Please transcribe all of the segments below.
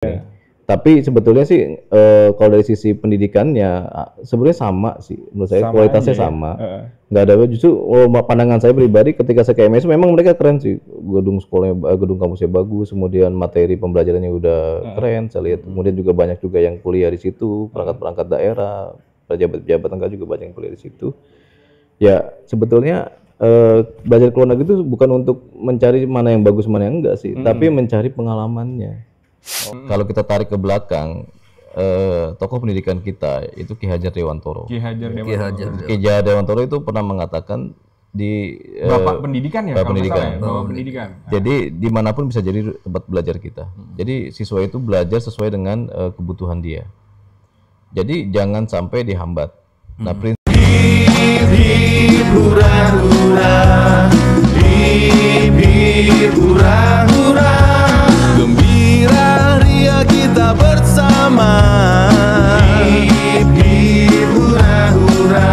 Ya. Tapi sebetulnya sih kalau dari sisi pendidikannya sebenarnya sama sih menurut saya, Sama kualitasnya aja ya? sama. Nggak ada, justru pandangan saya pribadi ketika saya ke MSU memang mereka keren sih, gedung sekolahnya, gedung kampusnya bagus, kemudian materi pembelajarannya udah keren saya lihat, kemudian juga banyak juga yang kuliah di situ, perangkat-perangkat daerah, pejabat-pejabat negara juga banyak yang kuliah di situ. Ya sebetulnya belajar ke luar negeri itu bukan untuk mencari mana yang bagus mana yang enggak sih, tapi mencari pengalamannya. Kalau kita tarik ke belakang, tokoh pendidikan kita itu Ki Hajar Dewantoro. Ki Hajar Dewantoro. Ki Hajar Dewantoro itu pernah mengatakan di Bapak pendidikan ya? Bapak kalau nggak pendidikan. salah ya? Bapak pendidikan. Jadi dimanapun bisa jadi tempat belajar kita. Jadi siswa itu belajar sesuai dengan kebutuhan dia. Jadi jangan sampai dihambat. Nah, prinsip gembira ria kita bersama. Hip hip hura hura.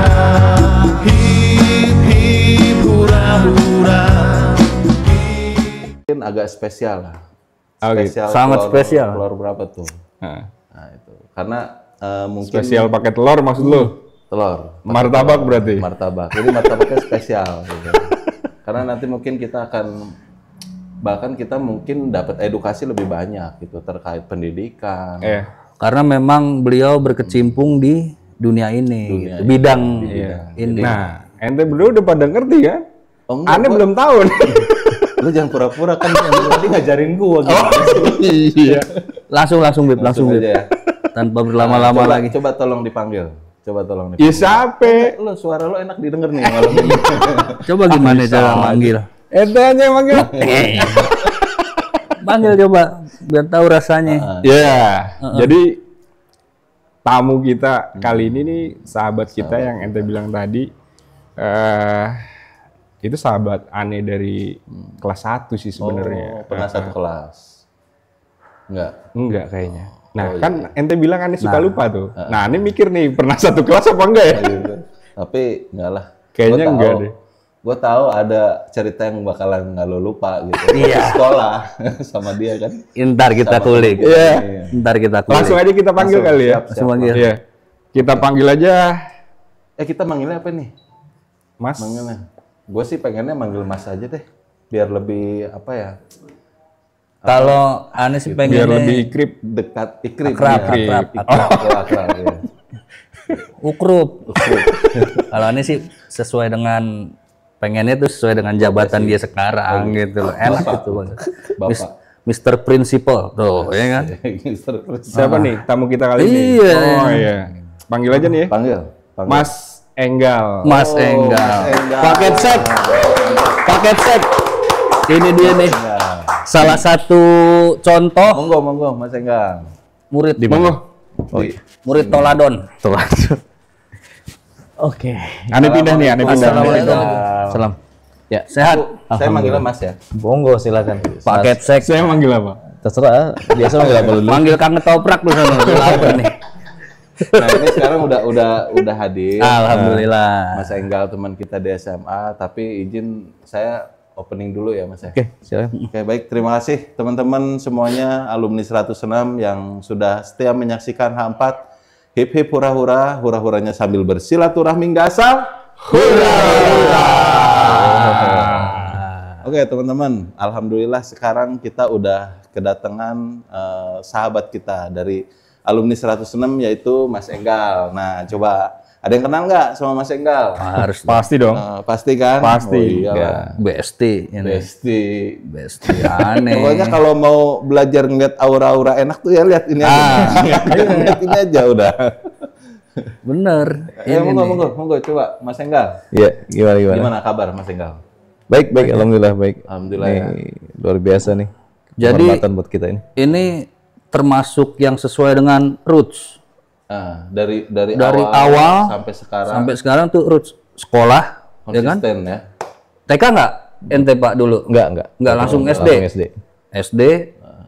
Hip hip hura hura. Mungkin agak spesial lah. Oh, gitu. Spesial Sangat spesial. Telur berapa tuh? Nah, Nah itu karena mungkin spesial pakai telur maksud lu? telur. Martabak berarti? Martabak. Jadi martabaknya spesial. Gitu. Karena nanti mungkin kita akan bahkan kita mungkin dapat edukasi lebih banyak gitu terkait pendidikan. Karena memang beliau berkecimpung di dunia ini, gitu. Bidang ini. Nah, ente berdua udah pada ngerti kan? Oh, enggak, Aneh belum tahu nih. Lu jangan pura-pura kan yang tadi ngajarin gua gitu. Iya. Langsung Bib, langsung Bib. aja ya. Tanpa berlama-lama Coba- lagi. Coba tolong dipanggil. Coba tolong Ya dipanggil. siapa? Lu suara lu enak didengar nih malam ini. Coba gimana cara manggil? Ente aja yang manggil. Panggil coba biar tahu rasanya. Ya, jadi tamu kita kali ini nih sahabat kita yang ente bilang tadi, itu sahabat aneh dari kelas 1 sih sebenarnya. Pernah satu kelas. Enggak kayaknya. Nah kan ente bilang aneh suka lupa tuh. Nah aneh mikir nih pernah satu kelas apa enggak ya? Gitu. Tapi enggak lah. Kayaknya Gua enggak tahu- deh. Gue tahu ada cerita yang bakalan nggak lo lupa gitu. Iya. Di sekolah sama dia kan. Ntar kita kulik. Iya. Ntar kita kulik. Langsung aja kita panggil Langsung, kali ya. siap. Langsung panggil. Iya. Kita panggil aja Kita manggilnya apa nih? Mas. Manggilnya. Gue sih pengennya manggil Mas aja deh. Biar lebih apa ya? Kalau aneh sih Biar pengen lebih ikrip. Dekat ikrip. Akrab, ya. akrab. Akrab, ya. ukrup. Kalau aneh sih sesuai dengan pengennya tuh sesuai dengan jabatan dia sekarang gitu loh. Enak gitu Bang. Bapak. Mr. Principal tuh, ya kan? Siapa nih tamu kita kali ini? Iya. Oh iya. Panggil aja nih ya. Panggil. Mas Enggal. Mas Enggal. Enggal. Paket set. Paket set. Ini dia nih. Salah satu contoh Monggo Mas Enggal. murid Monggo. murid Toladon. Oke. Aneh pindah nih, aneh pindah. Assalamualaikum. salam. Ya, Sehat. Saya manggilnya Mas ya. monggo silakan. Paket sek. Saya manggil apa? Terserah, biasa manggil apa dulu. Manggil Kang Ketoprak lu sana. Apa nih? Nah ini sekarang udah hadir. Alhamdulillah. Mas Enggal teman kita di SMA, tapi izin saya opening dulu ya Mas ya. Oke, silakan. Oke, baik, terima kasih teman-teman semuanya alumni 106 yang sudah setia menyaksikan H4. Hip hip hura hura, hura huranya sambil bersilaturahmi gasal. Hura hura. Oke teman-teman, alhamdulillah sekarang kita udah kedatangan sahabat kita dari alumni 106 yaitu Mas Enggal. Nah, coba ada yang kenal nggak sama Mas Enggal? Harus Pasti dong. Pasti kan? Pasti. Oh, iyalah. Besti ini. Besti. Besti aneh. Pokoknya kalau mau belajar ngeliat aura-aura enak tuh ya lihat ini aja. Lihat ini aja udah. Bener. Ya monggo coba Mas Enggal. Iya, gimana? Gimana kabar Mas Enggal? Baik, alhamdulillah baik. Alhamdulillah ya. Nih, luar biasa nih. Jadi Kehormatan buat kita ini. ini termasuk yang sesuai dengan roots. Nah, dari awal sampai sekarang Sampai sekarang tuh roots sekolah, ya kan? konsisten ya. TK nggak? Ente Pak dulu? Enggak. Nggak langsung SD? Langsung SD. SD,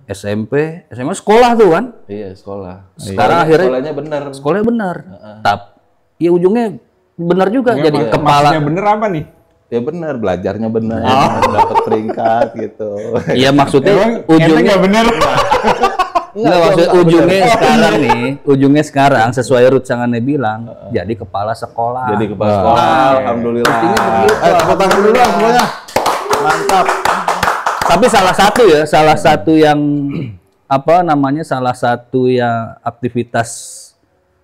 SMP, SMA sekolah tuh kan? Iya, sekolah. Sekarang akhirnya Sekolahnya bener. sekolahnya benar. Ya ujungnya benar juga Ini jadi apa? kepala. Maksudnya bener apa nih? Ya bener, belajarnya bener, dapat peringkat gitu. Iya maksudnya Emang ente ujungnya nggak bener? Enggak, maksudnya ujungnya sekarang sesuai Ruth Sangannya bilang, jadi kepala sekolah. Jadi kepala sekolah, alhamdulillah. Mestinya begitu. Tepuk tangan dulu lah semuanya. Mantap. Tapi salah satu yang salah satu yang aktivitas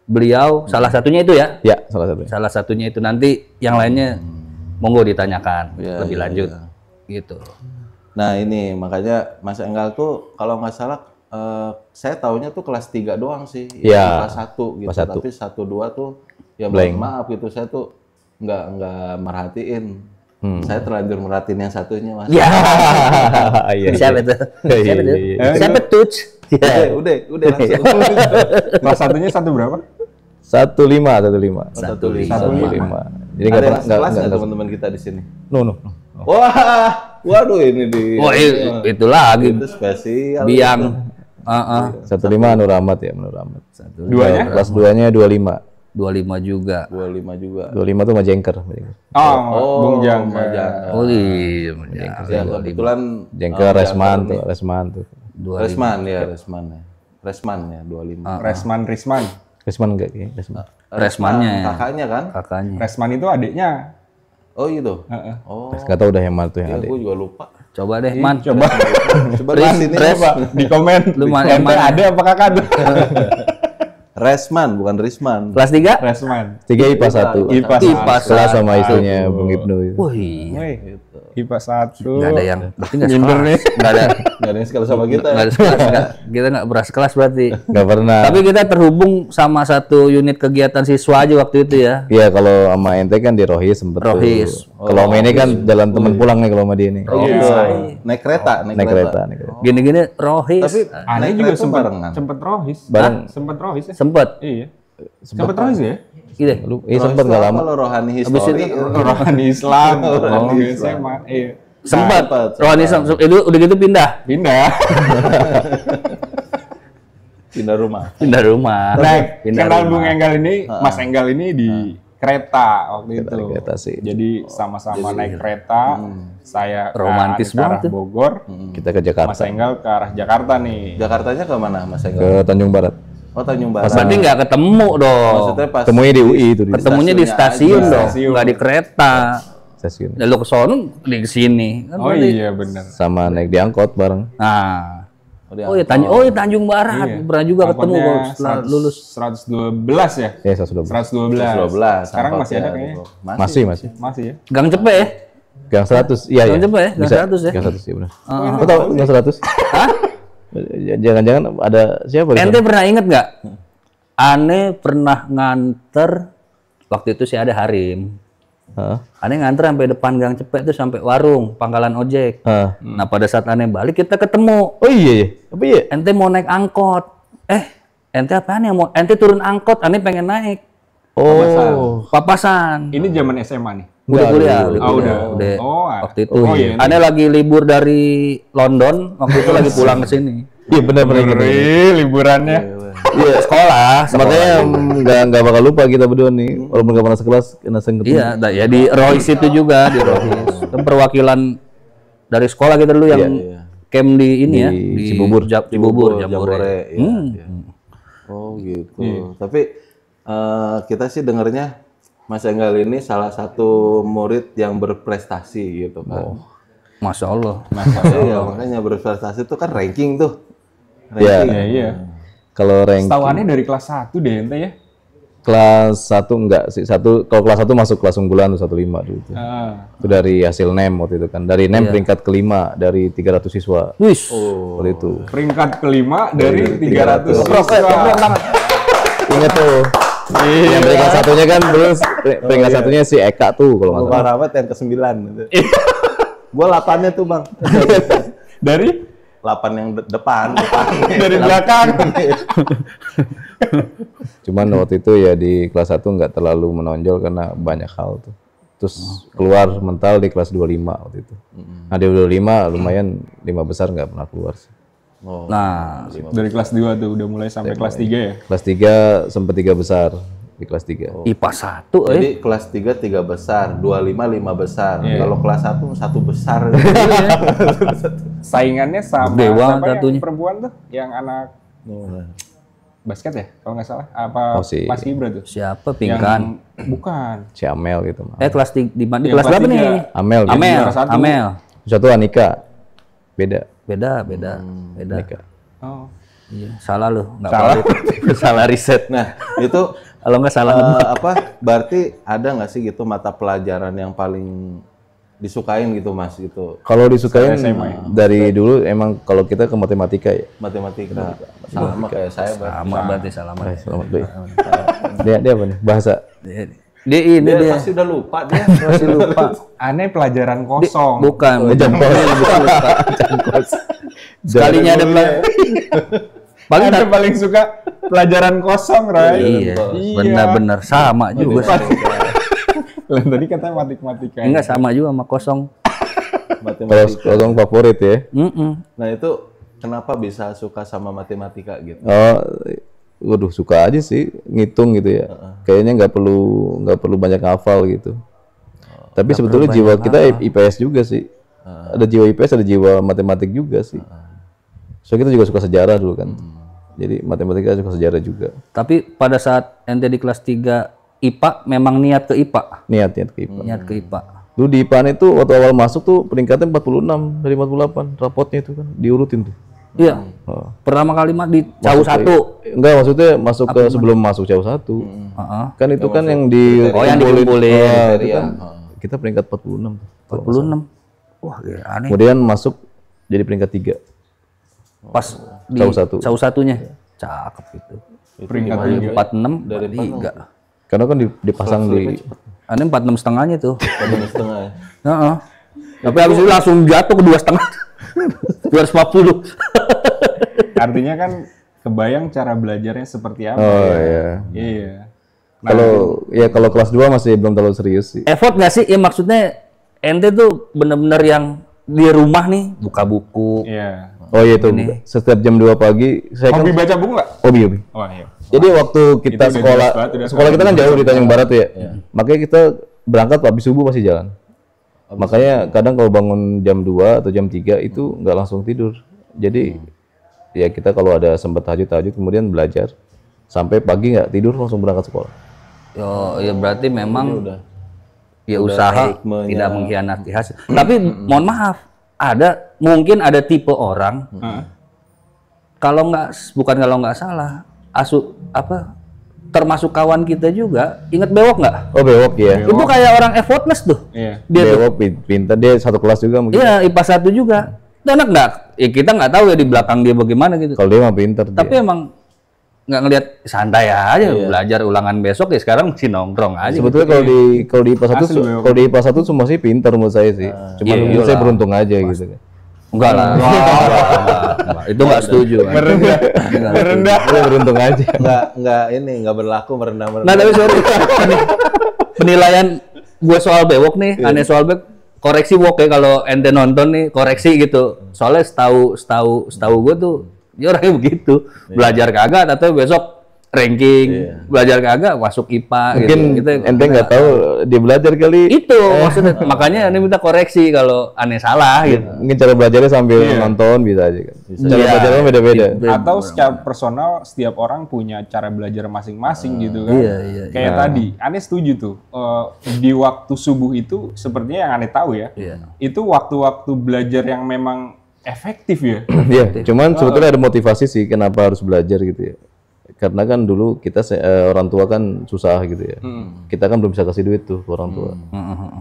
beliau, salah satunya itu ya. Ya, salah satunya. Salah satunya itu, nanti yang lainnya monggo ditanyakan lebih lanjut gitu. Nah ini makanya Mas Enggal tuh kalau nggak salah saya taunya tuh kelas 3 doang sih. Iya. Kelas 1 gitu. Kelas 1. Tapi 1 2 tuh ya Blank. maaf gitu, saya tuh nggak merhatiin. Saya terlanjur merhatiin yang satunya, Mas. Ya. Iya. Siapa itu? Siapa itu? Iya. Siapa tuh? Udah langsung. Kelas satunya satu berapa? 15. 15. Jadi Ada yang nggak kelas nggak nggak teman-teman kita di sini? no. Wah, waduh ini di. Oh, itu lagi. Itu spesial. Biang. 15 Nur Ahmad ya, Nur Ahmad. Duanya? Kelas 2-nya 25. 25 juga. 25 juga. 25 tuh Majengker. Bung Jang. Oh iya. Ya, kebetulan Jengker Resman tuh. Resman ya. Resman ya 25. Risman. Resman enggak kayaknya, Resman. Resmannya. Kakaknya kan? Kakaknya. Resman itu adiknya. Oh gitu. Heeh. Oh. Enggak tahu udah yang mana tuh yang Ya, ada. gue juga lupa. Coba deh, Man. Coba Coba di sini coba. di komen. Lu mana- Ente mana? ada apa kakak ada? Resman bukan Risman. Kelas 3? Resman. 3 IPA 1. IPA Kelas sama istrinya Bung Ibnu itu. Wih, Wih, IPA 1. nggak ada yang, berarti nggak Minder sekelas. nih. Nggak ada, Gak ada yang sekali sama kita. nggak ada sekelas, kita nggak beras kelas berarti. Enggak pernah. Tapi kita terhubung sama satu unit kegiatan siswa aja waktu itu ya. Iya, kalau sama ente kan di Rohis sempet Rohis. tuh. Kalau sama ini kan jalan temen pulang nih kalau sama dia nih. Oh, gitu. Naik kereta, Naik kereta. Gini-gini Rohis. Tapi Aneh naik juga kereta barengan. sempet rohis. Bareng. Sempet rohis ya? Sempet. Iya. Sempet rohis ya? Gitu. Lu sempet enggak lama. Kalau rohani Habis history. itu Rohani Islam. Rohani Oh, Islam. SMA. Iya. Sempet. Sempet. Rohani itu udah gitu pindah. Pindah. Pindah rumah. Pindah rumah. Nah, Pindah kenal rumah. Bung Enggal ini, Mas Enggal ini di kereta waktu itu. di kereta sih. Jadi sama-sama naik kereta. Saya Romantis ke arah banget tuh. Bogor. Kita ke Mas Jakarta. Enggal ke arah Jakarta nih. Jakartanya ke mana, Mas Ke Enggal? Tanjung Barat. Oh, Tanjung Barat. Berarti nggak ketemu dong. Maksudnya pas Ketemunya di UI itu di Ketemunya di stasiunnya stasiun aja. dong, Stasiun. nggak di kereta. stasiun. Ya, lu ke sono di sini. Kan Oh berarti- iya benar. Sama naik di angkot bareng. Nah. dia Oh ya Tanjung Barat. Iya. Pernah juga ketemu Angkotnya kok setelah 100 lulus. 112 ya? Ya, saya sudah 112. Sekarang angkotnya masih ada kayaknya. gitu. masih. Masih ya? Gang Cepet ya? Gang 100. Iya, Gang cepet ya? Gang Bisa. 100 ya? Gang 100 ya benar. Kau tahu Gang 100? Hah? Jangan-jangan ada siapa di Ente sana? pernah inget nggak? Ane pernah nganter waktu itu sih ada Harim. Heeh. Ane nganter sampai depan Gang Cepet itu sampai warung pangkalan ojek. Heeh. Nah pada saat Ane balik kita ketemu. Oh iya. Apa iya? Ente mau naik angkot. Ente apaan yang mau? Ente turun angkot. Ane pengen naik. Oh. Papasan. Ini zaman SMA nih. Udah kuliah. Oh, udah. Udah. Oh, Waktu itu. oh, iya. Ane lagi libur dari London. Waktu itu lagi pulang ke sini. Iya benar-benar gitu. Liburannya. Iya, sekolah. Makanya nggak bakal lupa kita berdua nih. Walaupun nggak pernah sekelas, kena ketemu. Iya, ya di Rohis itu juga di Rohis. Kan perwakilan dari sekolah kita dulu yang camp di ini ya, Di Cibubur. Cibubur, Jambore. Jambore. Iya, iya. Oh gitu. Tapi kita sih dengarnya Mas Enggal ini salah satu murid yang berprestasi gitu kan. Masya Allah. Iya, makanya berprestasi itu kan ranking tuh. Iya. Iya, iya. Kalau rank Setahuannya dari kelas 1 deh ente ya. kelas 1 enggak sih. Kalau kelas 1 masuk kelas unggulan tuh 15 dulu tuh. Itu dari hasil NEM waktu itu kan. Dari NEM peringkat kelima dari 300 siswa. Wis. Waktu itu. Peringkat kelima dari 300 siswa. Ingat tuh. Yang peringkat satunya kan terus peringkat satunya si Eka tuh kalau nggak Bukan salah. Rahmat yang ke-9 gitu. Gua 8-nya tuh, Bang. Dari 8 yang depan. dari belakang. Cuman waktu itu ya di kelas 1 nggak terlalu menonjol karena banyak hal tuh. Terus keluar mental di kelas 25 waktu itu. Nah di 25 lumayan 5 besar nggak pernah keluar sih. Oh. Nah, Dari kelas 2 tuh udah mulai sampai kelas 3 ya. Kelas 3 sempat 3 besar di kelas 3. IPA 1 Jadi kelas 3 3 besar, 25 5 besar. Kalau kelas 1 1 besar. Saingannya sama Dewa siapa yang satunya. perempuan tuh yang anak Basket ya kalau nggak salah. Apa Oh, si- Mas Ibra tuh? Siapa pingkan? Bukan. Si Amel gitu mah. Kelas di Yang kelas berapa kelas nih? tiga. Amel gitu. Amel, juara satu. Amel. Satu Anika. Beda. Beda. Anika. Oh. Iya, salah lu, nggak Salah. valid. Salah riset. Nah, itu Kalau nggak salah berarti ada nggak sih gitu mata pelajaran yang paling disukain gitu Mas gitu? Kalau disukain SMA ya? dari dulu emang kalau kita ke matematika ya. Matematika. Sama kayak saya berarti. sama berarti salaman. Selamat doi. Dia apa nih? Bahasa. Dia ini Dia dia pasti udah lupa dia. masih lupa. Aneh pelajaran kosong. Bukan, Jam kos. Jam kos. sekalinya ada paling Anda paling suka pelajaran kosong, Ray. iya, benar-benar sama juga sih. Lah, tadi katanya matematika. Enggak sama juga sama kosong. Matematika. Kalau favorit ya. Nah, itu kenapa bisa suka sama matematika gitu? Oh, waduh suka aja sih ngitung gitu ya. Kayaknya nggak perlu banyak hafal gitu. Tapi sebetulnya jiwa kita IPS juga sih. Ada jiwa IPS, ada jiwa matematik juga sih. So kita juga suka sejarah dulu kan. Jadi matematika suka sejarah juga. Tapi pada saat ente di kelas 3 IPA memang niat ke IPA. Niat ke IPA. Niat ke IPA. Dulu di IPA itu waktu awal masuk tuh peringkatnya 46 dari 48 rapotnya itu kan diurutin tuh. Iya. Pertama kali mah di CAU 1. Enggak, maksudnya masuk ke sebelum masuk CAU 1. Heeh. Kan itu kan yang di yang dikumpulin. itu kan kita peringkat 46. 46. Wah, gila, aneh. Kemudian masuk jadi peringkat 3. Pas di CAU 1. CAU 1-nya. Cakep itu. Peringkat Dari 3. 46 dari 3. Karena kan dipasang di Aneh 46 setengahnya tuh. 1,5 ya. Heeh. Tapi habis itu langsung jatuh ke 2,5. 250. Artinya kan kebayang cara belajarnya seperti apa. Oh ya. iya. Iya. Kalau kelas 2 masih belum terlalu serius sih. Effort nggak sih? Ya maksudnya ente tuh bener-bener yang di rumah nih buka buku. Iya. Oh iya itu setiap jam 2 pagi saya kan Hobi baca buku nggak? hobi. Wah, iya. Jadi waktu kita Itu udah sekolah jelas banget, udah sekolah kita kan sekolah jauh di Tanjung Barat tuh ya. Makanya kita berangkat habis subuh pasti jalan. Makanya kadang kalau bangun jam 2 atau jam 3 itu nggak langsung tidur. Jadi ya kita kalau ada sempat tahajud kemudian belajar sampai pagi nggak tidur langsung berangkat sekolah. Yo, ya berarti memang ya udah usaha ritmenya. tidak mengkhianati hasil. Tapi mohon maaf, mungkin ada tipe orang kalau nggak salah termasuk kawan kita juga inget bewok nggak? Oh bewok ya. Itu kayak orang effortless tuh. Iya. Dia tuh. Bewok pintar dia satu kelas juga mungkin. Iya, IPA 1 juga. Itu anak nggak? Kita nggak tahu ya di belakang dia bagaimana gitu. Kalau dia mah pintar. Tapi emang nggak ngelihat santai aja belajar ulangan besok ya sekarang masih nongkrong aja. sebetulnya kalau di IPA 1 kalau di IPA 1 semua sih pintar menurut saya sih. Cuma iya, menurut saya beruntung aja gitu kan. Enggak lah. Enggak. Itu nggak setuju. Merendah. Dia beruntung aja. Nggak berlaku merendah. Nah tapi sorry, penilaian gue soal bewok nih, aneh soal bewok, koreksi wok ya kalau ente nonton nih, koreksi gitu. Soalnya setahu gue tuh, dia orangnya begitu, belajar kagak, atau besok ranking, belajar kagak masuk IPA Mungkin gitu. ente nggak tahu dia belajar kali. Itu maksudnya, makanya aneh minta koreksi kalau aneh salah gitu. Mungkin cara belajarnya sambil nonton bisa aja kan. Cara belajarnya beda-beda. Atau secara personal setiap orang punya cara belajar masing-masing gitu kan. Iya. Kayak tadi, Ane setuju tuh. Di waktu subuh itu sepertinya yang Ane tahu ya. Itu waktu-waktu belajar yang memang efektif ya. Iya, cuman sebetulnya ada motivasi sih kenapa harus belajar gitu ya. Karena kan dulu kita orang tua kan susah gitu ya. Kita kan belum bisa kasih duit tuh ke orang tua.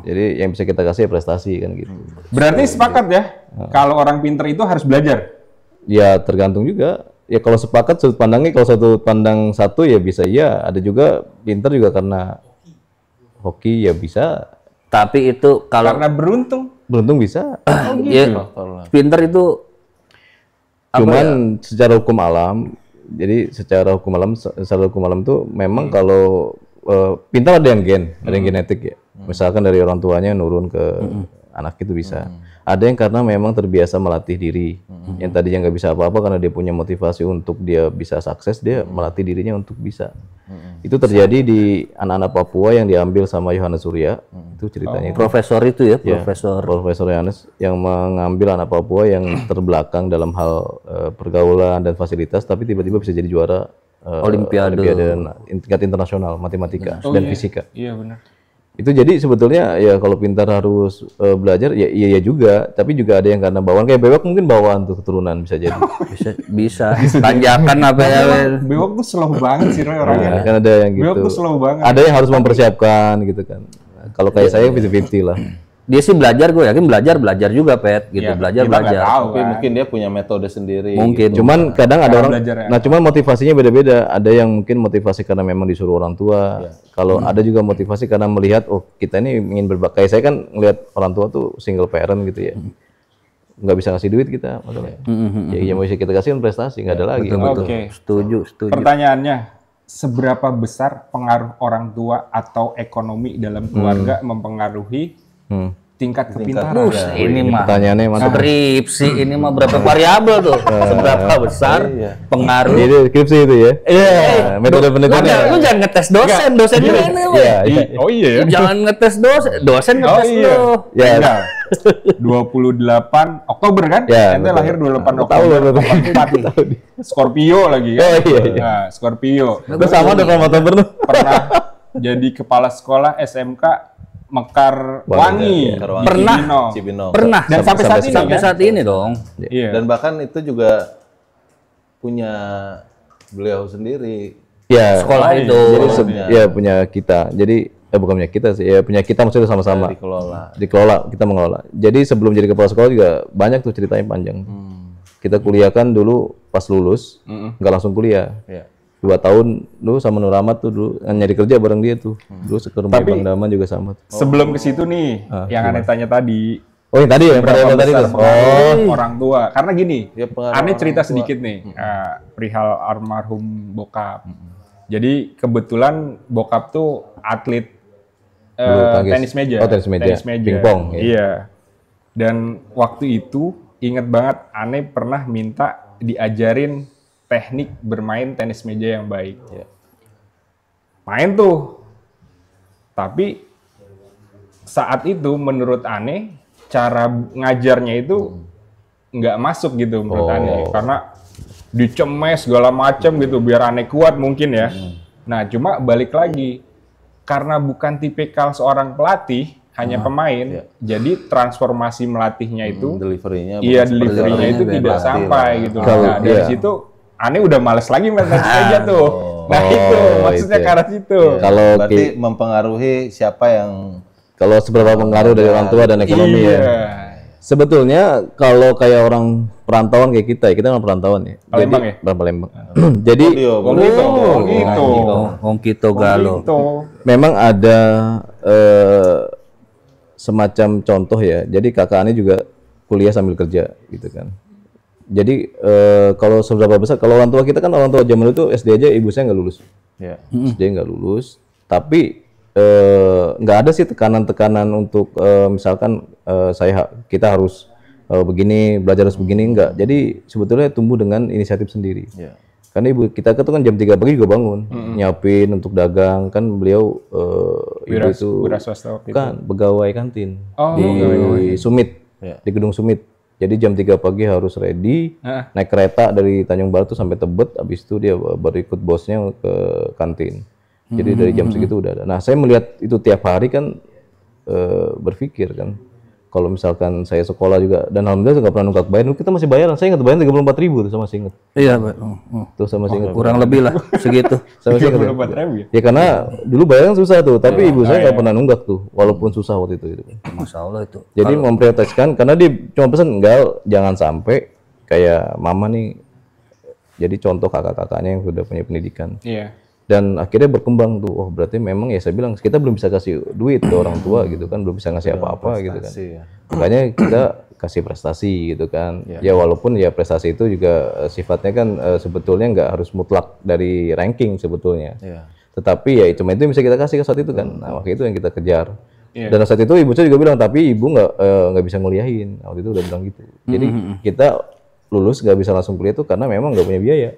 Jadi yang bisa kita kasih ya prestasi kan gitu. Berarti sepakat ya, kalau orang pinter itu harus belajar. Ya tergantung juga. Ya kalau sepakat sudut pandangnya, kalau sudut pandang satu ya bisa ya. Ada juga pinter juga karena hoki ya bisa. Tapi itu kalau Karena beruntung. Beruntung bisa. ya, pinter itu Cuman secara hukum alam, jadi secara hukum alam tuh memang kalau pintar ada yang genetik ya. Misalkan dari orang tuanya nurun ke anak itu bisa. Ada yang karena memang terbiasa melatih diri. Yang tadinya nggak bisa apa-apa karena dia punya motivasi untuk dia bisa sukses, dia melatih dirinya untuk bisa. Itu terjadi di anak-anak Papua yang diambil sama Yohanes Surya. Itu ceritanya. Profesor itu ya, Ya, Profesor Yohanes yang mengambil anak Papua yang terbelakang dalam hal pergaulan dan fasilitas, tapi tiba-tiba bisa jadi juara Olimpiade dan tingkat internasional matematika dan fisika. Iya benar. Itu jadi sebetulnya ya kalau pintar harus belajar ya iya juga, tapi juga ada yang karena bawaan kayak Bewok mungkin bawaan tuh keturunan bisa jadi. bisa tanjakan apa ya. Bewok tuh slow banget sih Roy orangnya. Kan ada yang gitu. Bewok tuh slow banget. Ada yang harus mempersiapkan gitu kan. Nah, kalau kayak saya 50-50 lah. Dia sih belajar, gue yakin belajar juga Pet gitu, Iya, belajar. kita nggak tahu, Tapi kan. mungkin dia punya metode sendiri. Mungkin. Cuman kadang ada Cara orang, belajarnya. nah cuman motivasinya beda-beda. Ada yang mungkin motivasi karena memang disuruh orang tua. Kalau ada juga motivasi karena melihat, oh kita ini ingin berbakti. Kayak saya kan ngelihat orang tua tuh single parent gitu ya. Nggak bisa ngasih duit kita masalahnya. Ya yang bisa kita kasih kan prestasi, nggak ada lagi. Oke. Setuju. Pertanyaannya, seberapa besar pengaruh orang tua atau ekonomi dalam keluarga mempengaruhi tingkat kepintaran? Ini mah Pertanyaannya mantap. skripsi ini mah berapa variabel tuh? Seberapa besar pengaruh? Jadi skripsi itu ya. Iya. Metode penelitiannya. Lu jangan ngetes dosen ini lu. Iya. Oh iya ya? Jangan ngetes dosen Oh ngetes iya. lu. Ya. Enggak. 28 Oktober kan? Ya, Ente betul. lahir 28 Tahu Oktober. loh, 44. Scorpio lagi kan? Oh, iya. Nah, Scorpio. Itu sama dengan Oktober tuh. Pernah jadi kepala sekolah SMK Mekar Wangi. Mekar Wangi. Pernah. Cibinong. Pernah. Dan sampai saat ini Sampai kan? saat ini dong. Iya. Dan bahkan itu juga punya beliau sendiri. Ya. Sekolah itu. Jadi ya punya kita. Jadi bukan punya kita sih. Ya punya kita maksudnya sama-sama. Dikelola. Dikelola, kita mengelola. Jadi sebelum jadi kepala sekolah juga banyak tuh ceritanya panjang. Kita kuliahkan dulu pas lulus, nggak langsung kuliah. Ya. 2 tahun dulu sama Nur Ahmad tuh dulu nyari kerja bareng dia tuh. Dulu seker Bang Daman juga sama tuh. Sebelum ke situ nih, yang aneh tanya tadi, Oh yang tadi ya, yang berapa tadi besar tuh. pengaruh orang tua? Karena gini, Dia pengaruh aneh orang cerita tua. sedikit nih, perihal almarhum bokap. Jadi kebetulan bokap tuh atlet Bulu tangkis. tenis meja. Oh, tenis meja. Pingpong, ya. Iya. Dan waktu itu inget banget, aneh pernah minta diajarin teknik bermain tenis meja yang baik. Main tuh. Tapi saat itu menurut aneh cara ngajarnya itu nggak masuk gitu menurut aneh, karena dicemes segala macam gitu biar aneh kuat mungkin ya. Nah cuma balik lagi karena bukan tipikal seorang pelatih, hanya pemain, jadi transformasi melatihnya itu Delivery-nya. iya bukan delivery-nya itu seperti tidak pelatih sampai lah. gitu. Kalau- Nah dari iya. situ aneh udah males lagi main tenis meja tuh. Nah itu maksudnya itu ke ya. arah situ. Kalau Berarti ki- mempengaruhi siapa yang kalau seberapa pengaruh dari orang tua dan ekonomi Iya. ya. Sebetulnya kalau kayak orang perantauan kayak kita kan orang perantauan ya. Palembang Jadi, ya? Palembang. Jadi Wong itu, wong itu. Wong Kito Galo. Itu. memang ada semacam contoh ya. Jadi kakak Ani juga kuliah sambil kerja gitu kan. Jadi kalau seberapa besar, kalau orang tua kita kan orang tua zaman itu SD aja ibu saya nggak lulus. ya. SD nggak lulus, tapi nggak ada sih tekanan-tekanan untuk misalkan kita harus begini, belajar harus begini, enggak. Jadi sebetulnya tumbuh dengan inisiatif sendiri. Ya. Karena ibu kita kan jam 3 pagi juga bangun, nyiapin untuk dagang. Kan beliau ibu itu Wira swasta waktu itu. kan pegawai kantin Oh, di Sumit, Ya. di gedung Sumit. Jadi jam 3 pagi harus ready, Heeh. naik kereta dari Tanjung Barat tuh sampai Tebet, habis itu dia baru ikut bosnya ke kantin. Jadi dari jam segitu udah ada. Nah saya melihat itu tiap hari kan berpikir kan, kalau misalkan saya sekolah juga, dan alhamdulillah nggak pernah nunggak bayar, kita masih bayaran, saya ingat bayar 34.000 tuh sama masih ingat. Iya, Pak. Tuh sama masih ingat. Kurang lebih lah segitu. Sama masih ingat ya. 34.000 ya? Ya karena dulu bayar kan susah tuh, tapi ibu saya nggak pernah nunggak tuh, walaupun susah waktu itu. Gitu. Masya Allah itu. Jadi memprioritaskan, karena dia cuma pesan enggak, jangan sampai kayak mama nih jadi contoh kakak-kakaknya yang sudah punya pendidikan. Iya. Dan akhirnya berkembang tuh, oh berarti memang ya saya bilang kita belum bisa kasih duit ke orang tua gitu kan, belum bisa ngasih apa-apa gitu kan. ya. Makanya kita kasih prestasi gitu kan. Ya walaupun ya prestasi itu juga sifatnya kan sebetulnya nggak harus mutlak dari ranking sebetulnya. Iya. Tetapi ya cuma itu yang bisa kita kasih ke saat itu kan. Nah waktu itu yang kita kejar. Iya. Dan saat itu ibu saya juga bilang, tapi ibu nggak bisa nguliahin. Waktu itu udah bilang gitu. Jadi kita lulus nggak bisa langsung kuliah tuh karena memang nggak punya biaya.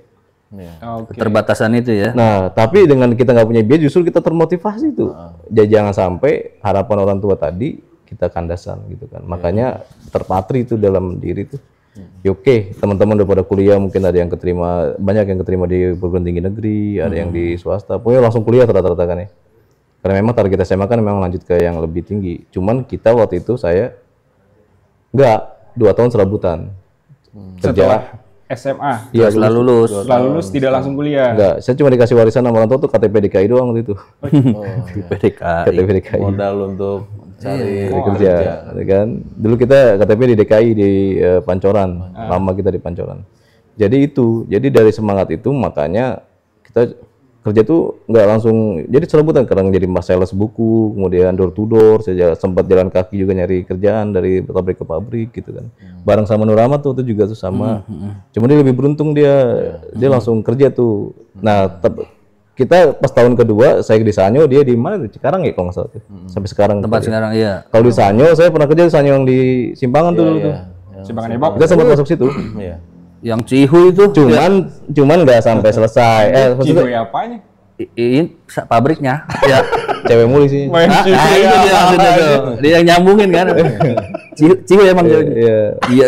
Oke. Keterbatasan itu ya. Nah, tapi dengan kita nggak punya biaya justru kita termotivasi tuh. Jadi jangan sampai harapan orang tua tadi kita kandasan gitu kan. Makanya terpatri itu dalam diri tuh. Ya oke, teman-teman udah pada kuliah mungkin ada yang keterima, banyak yang keterima di perguruan tinggi negeri, ada yang di swasta. Pokoknya langsung kuliah rata-rata kan ya. Karena memang target SMA kan memang lanjut ke yang lebih tinggi. Cuman kita waktu itu saya enggak 2 tahun serabutan. Setelah SMA, Iya, Setelah lulus. setelah lulus tidak langsung kuliah. enggak, saya cuma dikasih warisan sama orang tua tuh KTP DKI doang waktu itu. PDKI. KTP DKI. Modal untuk cari Kerja, ya kan? Dulu kita KTP di DKI di Pancoran, lama kita di Pancoran. Jadi dari semangat itu makanya kita kerja tuh nggak langsung jadi serabutan, kadang jadi mas sales buku, kemudian door to door, saya sempat jalan kaki juga nyari kerjaan dari pabrik ke pabrik gitu kan. Bareng sama Nur Ahmad tuh itu juga tuh sama. Cuma dia lebih beruntung dia langsung kerja tuh. Nah, kita pas tahun kedua saya di Sanyo, dia di mana? Di Cikarang ya kalau nggak salah tuh. Sampai sekarang. Tempat tuh, ya. sekarang iya. Kalau di Sanyo saya pernah kerja di Sanyo yang di Simpangan tuh dulu tuh. Simpangan Depok. Kita sempat masuk situ. Iya. Yang Cihu itu Cuman nggak sampai selesai. Maksudnya Ciboy apanya? ini pabriknya. Ya. cewek mulu sih. Ah, itu dia maksudnya tuh. Dia yang nyambungin kan. Cihu emang dia. Iya. Iya.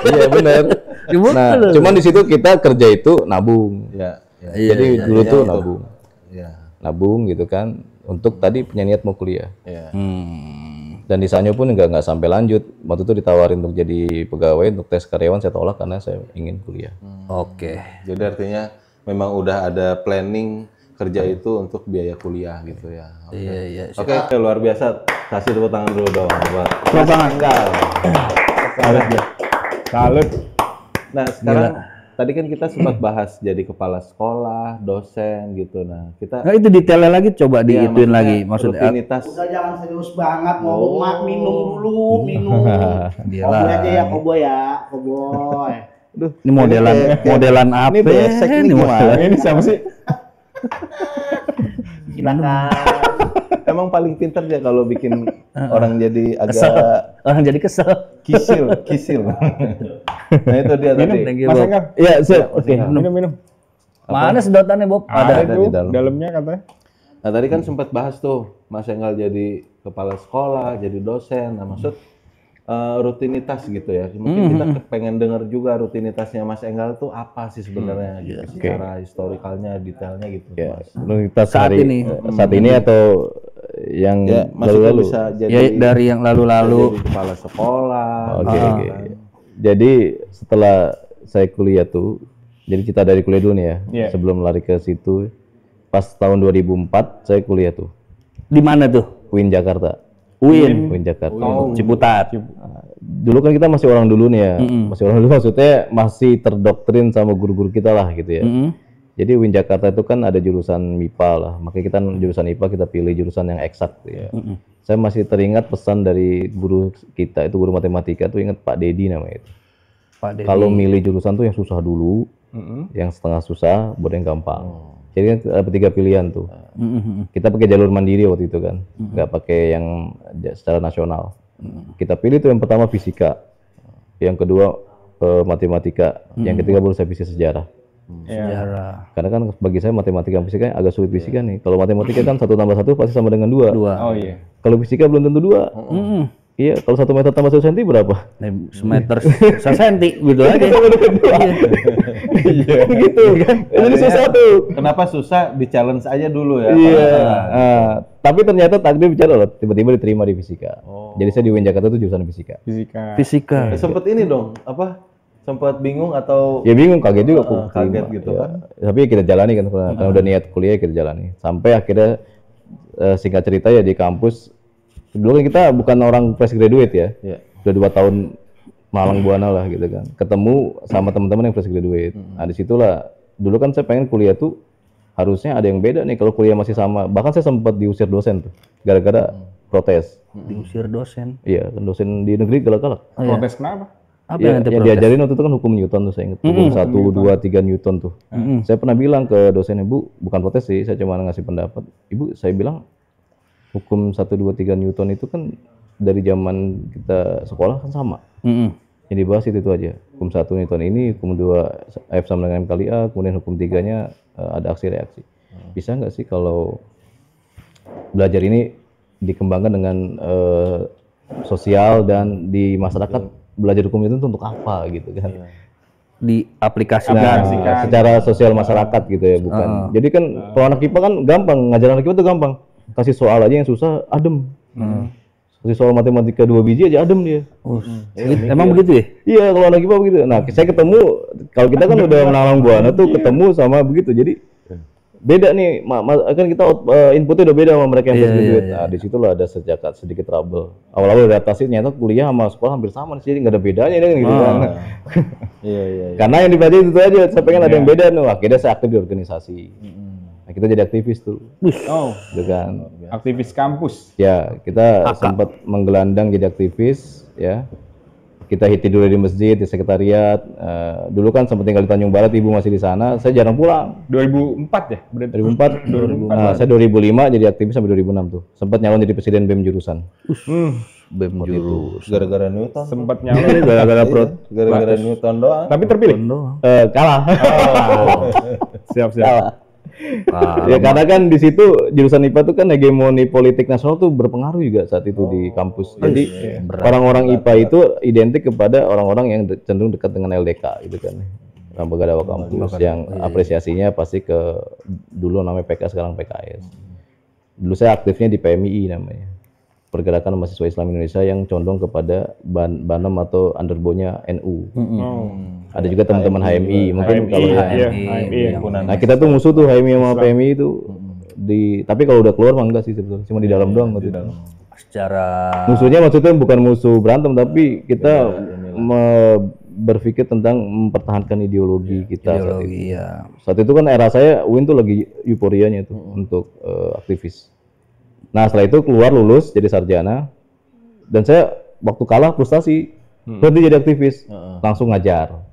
Iya benar. Bener. Nah, cuman di situ kita kerja itu nabung. Iya. Jadi dulu tuh nabung. Iya. Nabung gitu kan untuk tadi punya niat mau kuliah. Iya. Dan di Sanyo pun nggak sampai lanjut. Waktu itu ditawarin untuk jadi pegawai, untuk tes karyawan saya tolak karena saya ingin kuliah. Oke. Jadi artinya memang udah ada planning kerja itu untuk biaya kuliah gitu ya. Iya. Oke, luar biasa. Kasih tepuk tangan dulu dong buat Tepuk tangan. Salut. Nah, sekarang tadi kan kita sempat bahas jadi kepala sekolah, dosen gitu. Nah, kita Nah, itu detailnya lagi coba ya, diituin lagi. Maksudnya rutinitas. Udah jangan serius banget ngomong, Mak. Minum dulu, minum. Iyalah. Koboy aja ya, koboy ya, koboy. Ini modelan apa? Ini besek nih modelan. Ini siapa sih? Silakan. Emang paling pintar dia kalau bikin orang jadi Kesel. agak Orang jadi kesel. kisil. Nah, itu dia tadi. Thank you, Mas Bob. Enggar. Iya, Oke. Minum. Mana sedotannya, Bob? Ada Ada tuh di dalam. dalamnya katanya. Nah, tadi kan sempat bahas tuh Mas Enggal jadi kepala sekolah, jadi dosen. Nah, maksud rutinitas gitu ya. Mungkin kita pengen dengar juga rutinitasnya Mas Enggal tuh apa sih sebenarnya gitu. Secara historikalnya, detailnya gitu. Ya, Mas. rutinitas Saat hari- ini. saat ini atau yang Ya, maksudnya lalu-lalu. bisa jadi Ya dari yang lalu-lalu. jadi kepala sekolah. Oke. kan. Jadi setelah saya kuliah tuh, jadi kita dari kuliah dulu nih ya. Iya. Sebelum lari ke situ, pas tahun 2004 saya kuliah tuh, Di mana tuh? UIN Jakarta. UIN. Jakarta. Ciputat. Dulu kan kita masih orang dulu nih ya, masih orang dulu maksudnya masih terdoktrin sama guru-guru kita lah gitu ya. Jadi UIN Jakarta itu kan ada jurusan MIPA lah, makanya kita jurusan IPA kita pilih jurusan yang eksak gitu ya. Saya masih teringat pesan dari guru kita, itu guru matematika tuh, ingat Pak Dedi namanya itu. Pak Dedi. Kalau milih jurusan tuh yang susah dulu, yang setengah susah, baru yang gampang. Jadi kan ada 3 pilihan tuh. Kita pakai jalur mandiri waktu itu kan, nggak pakai yang secara nasional. Kita pilih tuh yang pertama fisika, yang kedua matematika, yang ketiga baru saya pilih sejarah. Sejarah. Karena kan bagi saya matematika dan fisika agak sulit fisika nih. Kalau matematika kan 1 tambah 1 pasti sama dengan 2. Oh iya. Kalau fisika belum tentu 2. Iya, kalau 1 meter tambah 1 senti berapa? Semeter sesenti gitu aja. Iya, gitu kan. Jadi susah tuh. Kenapa susah? Di challenge aja dulu ya. Iya. Tapi ternyata takdir bicara loh, tiba-tiba diterima di fisika. Jadi saya di UIN Jakarta tuh jurusan fisika. Fisika. Sempet ini dong, apa? Sempat bingung atau Ya bingung, kaget juga aku. kaget terima. gitu Ya. kan? Tapi kita jalani kan, karena udah niat kuliah kita jalani. Sampai akhirnya singkat cerita ya di kampus, dulu kan kita bukan orang fresh graduate ya. Iya. Udah 2 tahun malang buana lah gitu kan. Ketemu sama teman-teman yang fresh graduate. Nah disitulah, dulu kan saya pengen kuliah tuh harusnya ada yang beda nih kalau kuliah masih sama. Bahkan saya sempat diusir dosen tuh, gara-gara protes. Diusir dosen. Iya, kan dosen di negeri galak-galak. Protes kenapa? Apa Ya, yang nanti yang protes? diajarin waktu itu kan hukum Newton tuh saya ingat. Hukum 1, 2, 3 Newton tuh. Saya pernah bilang ke dosennya, Bu, bukan protes sih, saya cuma ngasih pendapat. Ibu, saya bilang hukum 1, 2, 3 Newton itu kan dari zaman kita sekolah kan sama. Yang dibahas itu aja. Hukum 1 Newton ini, hukum 2 F sama dengan M kali A, kemudian hukum 3-nya ada aksi reaksi. Bisa nggak sih kalau belajar ini dikembangkan dengan sosial dan di masyarakat belajar hukum itu untuk apa gitu kan? Diaplikasikan. Nah, secara sosial masyarakat gitu ya, bukan. Jadi kan kalau anak IPA kan gampang, ngajarin anak IPA tuh gampang. Kasih soal aja yang susah, adem. Kasih soal matematika 2 biji aja adem dia. Emang begitu ya? Iya, kalau anak IPA begitu. Nah, saya ketemu, kalau kita kan udah menalang buana tuh ketemu sama begitu. Jadi beda nih, kan kita inputnya udah beda sama mereka yang punya duit. Nah, di situ lah ada sedikit trouble. Awal-awal adaptasi ternyata kuliah sama sekolah hampir sama sih, nggak ada bedanya kan gitu kan. Iya. Karena yang dipelajari itu aja, saya pengen ada yang beda nih. Akhirnya saya aktif di organisasi. Nah, kita jadi aktivis tuh. Gitu kan. Aktivis kampus. Ya, kita sempat menggelandang jadi aktivis ya. Kita tidur di masjid, di sekretariat. Dulu kan sempat tinggal di Tanjung Barat, ibu masih di sana. Saya jarang pulang. 2004 ya? Berarti 2004. Nah, saya 2005 jadi aktivis sampai 2006 tuh. Sempat nyalon jadi presiden BEM jurusan. BEM jurusan. Gara-gara Newton. sempat nyalon. Gara-gara perut. Gara-gara Newton doang. Tapi terpilih. Kalah. Siap. Ya karena kan di situ jurusan IPA tuh kan hegemoni politik nasional tuh berpengaruh juga saat itu di kampus. Jadi orang-orang IPA itu identik kepada orang-orang yang cenderung dekat dengan LDK gitu kan. Lembaga dakwah kampus yang apresiasinya pasti ke dulu namanya PK sekarang PKS. Dulu saya aktifnya di PMII namanya. Pergerakan Mahasiswa Islam Indonesia yang condong kepada Banem atau underbownya NU. Ada juga teman-teman HMI, mungkin HMI, kalau HMI. nah kita tuh musuh tuh HMI sama PMI itu tapi kalau udah keluar mah enggak sih sebetulnya, cuma di dalam doang gitu. Secara Musuhnya maksudnya bukan musuh berantem, tapi kita berpikir tentang mempertahankan ideologi kita saat itu. Saat itu kan era saya UIN tuh lagi euforianya tuh untuk aktivis. Nah setelah itu keluar lulus jadi sarjana dan saya waktu kalah frustasi berhenti jadi aktivis langsung ngajar.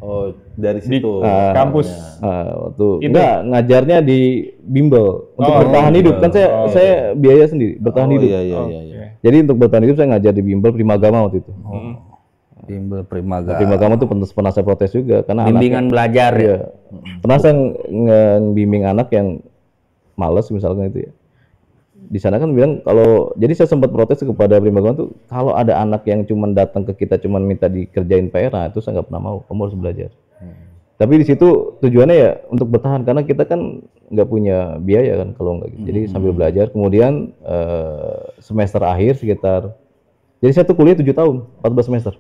Oh, dari situ. Kampus. Waktu enggak ngajarnya di bimbel untuk bertahan hidup kan saya biaya sendiri bertahan hidup. Iya. Jadi untuk bertahan hidup saya ngajar di bimbel Primagama waktu itu. bimbel Primagama. Primagama tuh pernah saya protes juga karena Bimbingan belajar ya. ya. Pernah saya ngebimbing anak yang males misalkan itu ya. Di sana kan bilang kalau jadi saya sempat protes kepada Primagama tuh kalau ada anak yang cuma datang ke kita cuma minta dikerjain PR itu saya nggak pernah mau, kamu harus belajar. Tapi di situ tujuannya ya untuk bertahan karena kita kan nggak punya biaya kan kalau nggak gitu. Jadi sambil belajar kemudian semester akhir sekitar jadi saya tuh kuliah 7 tahun 14 semester.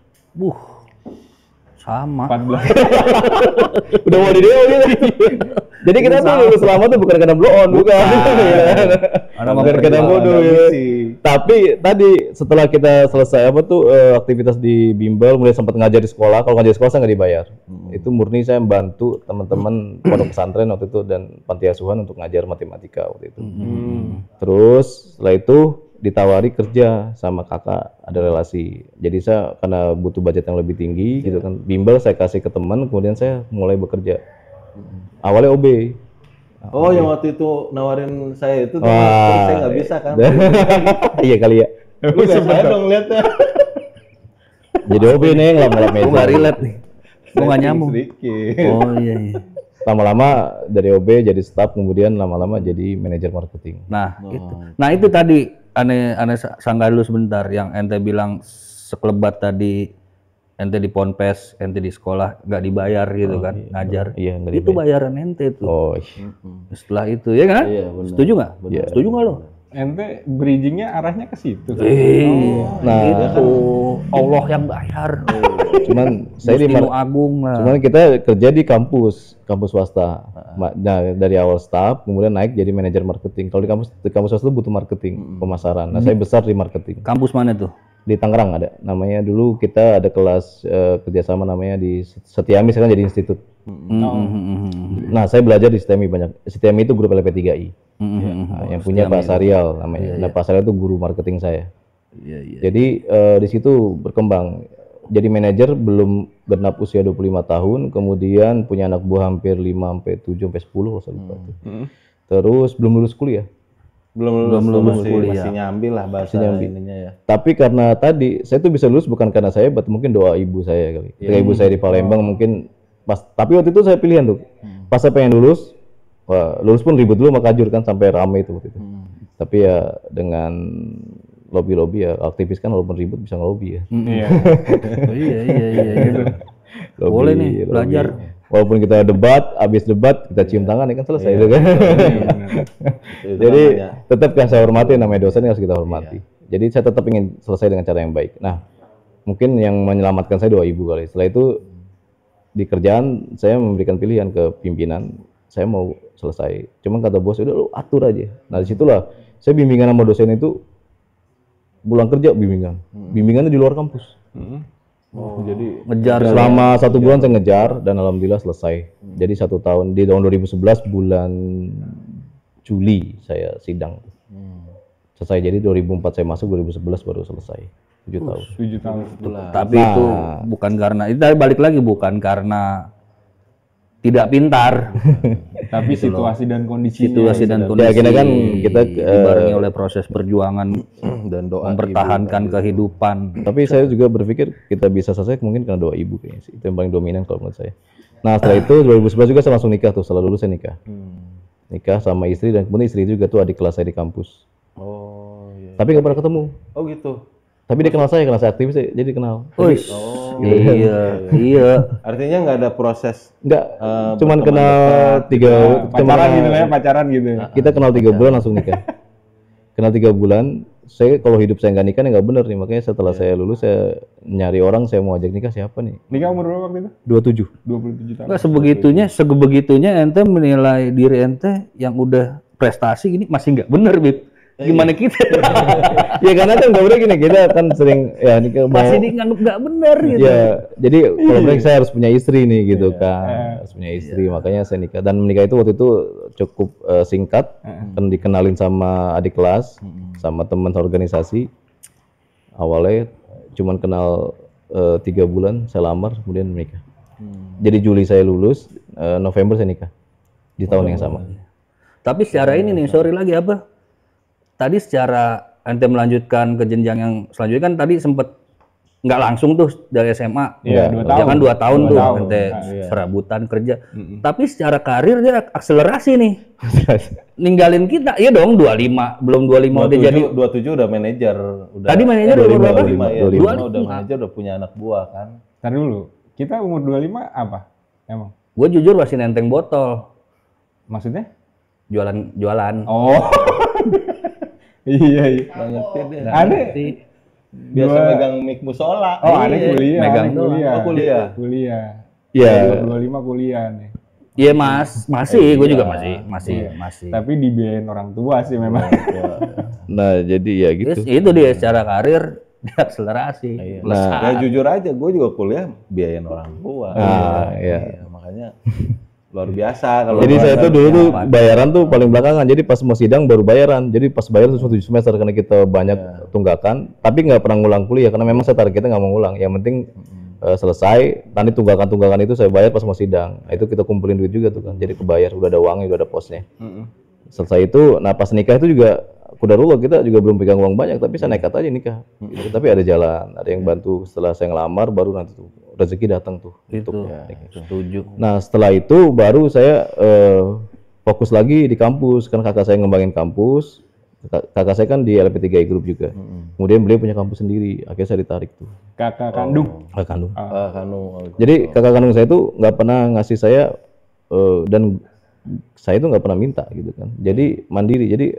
Sama. 14. Udah mau di DO gitu. Jadi kita tuh lulus lama tuh bukan karena blow on, bukan. Bukan karena bodoh ya. Tapi tadi setelah kita selesai aktivitas di bimbel, mulai sempat ngajar di sekolah. Kalau ngajar di sekolah saya nggak dibayar. Itu murni saya membantu teman-teman pondok pesantren waktu itu dan panti asuhan untuk ngajar matematika waktu itu. Terus setelah itu ditawari kerja sama kakak, ada relasi. Jadi saya karena butuh budget yang lebih tinggi gitu kan. Bimbel saya kasih ke teman, kemudian saya mulai bekerja. Awalnya OB. Oh, yang waktu itu nawarin saya itu terus saya nggak bisa kan. Iya kali ya. Lu nggak saya dong lihatnya. Jadi OB nih ngelap-ngelap meja. Gue nggak relate nih. Gue nggak nyambung. Sedikit. Oh iya. Lama-lama dari OB jadi staff, kemudian lama-lama jadi manajer marketing. Nah, itu tadi aneh sanggah dulu sebentar yang ente bilang sekelebat tadi ente di ponpes, ente di sekolah nggak dibayar gitu kan, ngajar. Iya, nggak itu bayaran ente tuh. Oh, Setelah itu ya kan? Iya, benar. Setuju nggak? Setuju nggak lo? Ente bridgingnya arahnya ke situ. nah Itu Allah yang bayar. cuman saya di Mustino Agung lah. cuman kita kerja di kampus swasta. Nah, dari awal staff, kemudian naik jadi manajer marketing. Kalau di kampus swasta itu butuh marketing, pemasaran. Nah, saya besar di marketing. Kampus mana tuh? Di Tangerang ada, namanya dulu kita ada kelas kerjasama namanya di Setiami, sekarang jadi institut. Nah saya belajar di Setiami banyak. Setiami itu grup LP3I, yang punya Pak Sarial namanya. Nah Pak Sarial itu guru marketing saya. Jadi di situ berkembang. Jadi manajer belum genap usia 25 tahun, kemudian punya anak buah hampir 5 sampai 7 sampai 10 kalau saya lupa. Terus belum lulus kuliah. Belum lulus masih, kuliah. masih nyambi lah bahasa ininya ya. Tapi karena tadi saya tuh bisa lulus bukan karena saya hebat, mungkin doa ibu saya kali. Ketika ibu saya di Palembang mungkin pas, tapi waktu itu saya pilihan tuh. Pas saya pengen lulus, wah, lulus pun ribut dulu sama Kajur kan sampai rame itu waktu itu. Tapi ya dengan lobby ya, aktivis kan walaupun ribut bisa ngelobi ya. Iya. Oh, iya. Lobby, Boleh nih, lobby. belajar. Walaupun kita debat, habis debat kita cium tangan ya kan selesai itu kan. Itu Jadi namanya. tetap kan saya hormati, namanya dosen harus kita hormati. Jadi saya tetap ingin selesai dengan cara yang baik. Nah, mungkin yang menyelamatkan saya doa ibu kali. Setelah itu di kerjaan saya memberikan pilihan ke pimpinan, saya mau selesai. Cuman kata bos, udah lu atur aja. Nah disitulah saya bimbingan sama dosen itu pulang kerja bimbingan. Bimbingannya di luar kampus. Oh, jadi Ngejar Selama 1 bulan saya ngejar dan alhamdulillah selesai. Jadi 1 tahun di tahun 2011 bulan Juli saya sidang. Selesai, jadi 2004 saya masuk, 2011 baru selesai. 7 tahun. 7 tahun. tapi itu bukan karena itu balik lagi bukan karena tidak pintar. Tapi situasi dan kondisinya. Situasi dan Ya, kondisi akhirnya kan kita, dibarengi oleh proses perjuangan dan doa mempertahankan kehidupan. Tapi saya juga berpikir kita bisa selesai mungkin karena doa ibu kayaknya sih. Itu yang paling dominan kalau menurut saya. Nah setelah itu 2011 juga saya langsung nikah tuh. Setelah lulus saya nikah. Nikah sama istri dan kemudian istri juga tuh adik kelas saya di kampus. Oh, iya. Tapi nggak pernah ketemu. Oh gitu. Tapi dia kenal saya karena saya aktivis jadi kenal. Wih, iya. Artinya nggak ada proses Enggak, cuman kenal 3 Pacaran gitu lah ya, pacaran gitu. Kita kenal 3 bulan langsung nikah. Kenal 3 bulan, saya kalau hidup saya nggak nikah nggak bener nih. Makanya setelah saya lulus saya nyari orang, saya mau ajak nikah siapa nih? Nikah umur berapa waktu itu? 27. 27 tahun. Enggak sebegitunya ente menilai diri ente yang udah prestasi ini masih nggak bener, Bib. Gimana kita? Ya karena kan nggak bener gini, kita kan sering ya nikah Masih dianggap nggak bener gitu. ya, jadi kalau bener saya harus punya istri nih gitu kan, harus punya istri, makanya saya nikah. Dan menikah itu waktu itu cukup singkat, kan dikenalin sama adik kelas, sama teman organisasi. Awalnya cuman kenal 3 bulan, saya lamar, kemudian menikah. Jadi Juli saya lulus, November saya nikah di tahun yang sama. Tapi secara ini nih, sorry lagi apa? Tadi secara ente melanjutkan ke jenjang yang selanjutnya kan tadi sempet nggak langsung tuh dari SMA. Iya, 2 tahun. Ya kan 2 tahun 2 tuh tahun. ente serabutan kerja. Tapi secara karir dia akselerasi nih. Ninggalin kita, iya dong 25, belum 25 udah jadi. 27 udah manajer, udah. Tadi manajer umur berapa? 25 ya. 25. Udah manajer, udah punya anak buah kan. Ntar dulu, kita umur 25 apa? Emang? Gue jujur masih nenteng botol, Maksudnya? jualan. Oh. Iya. Banyak dia. Aneh. Biasa megang mic musola. Oh, aneh kuliah. megang aneh kuliah. Oh, kuliah. Kuliah. Iya. 25 kuliah nih. Iya masih, gue juga masih. Tapi dibiayain orang tua sih memang. Nah jadi ya gitu. Terus itu dia secara karir dia akselerasi. Nah, ya jujur aja, gue juga kuliah biayain orang tua. Iya. Makanya luar biasa kalau. Jadi saya tuh dulu tuh Iya, bayaran tuh paling belakangan. Jadi pas mau sidang baru bayaran. Jadi pas bayar tuh 7 semester karena kita banyak tunggakan. Tapi nggak pernah ngulang kuliah karena memang saya targetnya nggak mau ngulang. Yang penting selesai. Nanti tunggakan itu saya bayar pas mau sidang. Nah, itu kita kumpulin duit juga tuh kan. Jadi kebayar, udah ada uangnya, udah ada posnya. Selesai itu, nah pas nikah itu juga kudarullah kita juga belum pegang uang banyak. Tapi saya nekat aja nikah. Gitu. Tapi ada jalan, ada yang bantu. Setelah saya ngelamar baru nanti tuh rezeki datang tuh. Itu nikah. setuju. Nah setelah itu baru saya fokus lagi di kampus, kan kakak saya ngembangin kampus. Kakak saya kan di LP3I Group juga. Kemudian beliau punya kampus sendiri, akhirnya saya ditarik tuh. Kakak kandung. Kakak kandung. Kanu. Jadi kakak kandung saya tuh nggak pernah ngasih saya dan saya tuh nggak pernah minta gitu kan. Jadi mandiri. Jadi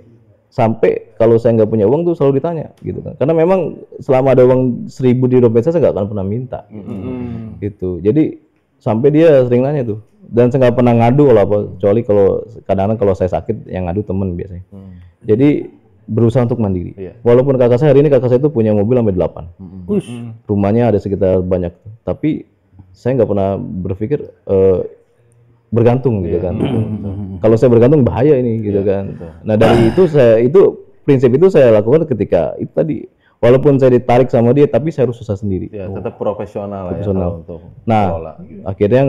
sampai kalau saya nggak punya uang tuh selalu ditanya gitu kan. Karena memang selama ada uang 1.000 di dompet saya nggak akan pernah minta. Gitu. Jadi sampai dia sering nanya tuh. Dan saya nggak pernah ngadu kalau apa. Kecuali kalau kadang-kadang kalau saya sakit yang ngadu temen biasanya. Jadi berusaha untuk mandiri. Walaupun kakak saya hari ini kakak saya tuh punya mobil sampai 8. Rumahnya ada sekitar banyak. Tapi saya nggak pernah berpikir bergantung gitu kan. Kalau saya bergantung bahaya ini gitu kan. Nah dari itu prinsip itu saya lakukan ketika itu tadi. Walaupun saya ditarik sama dia, tapi saya harus susah sendiri. Ya, tetap profesional ya kalau untuk Nah, kelola. akhirnya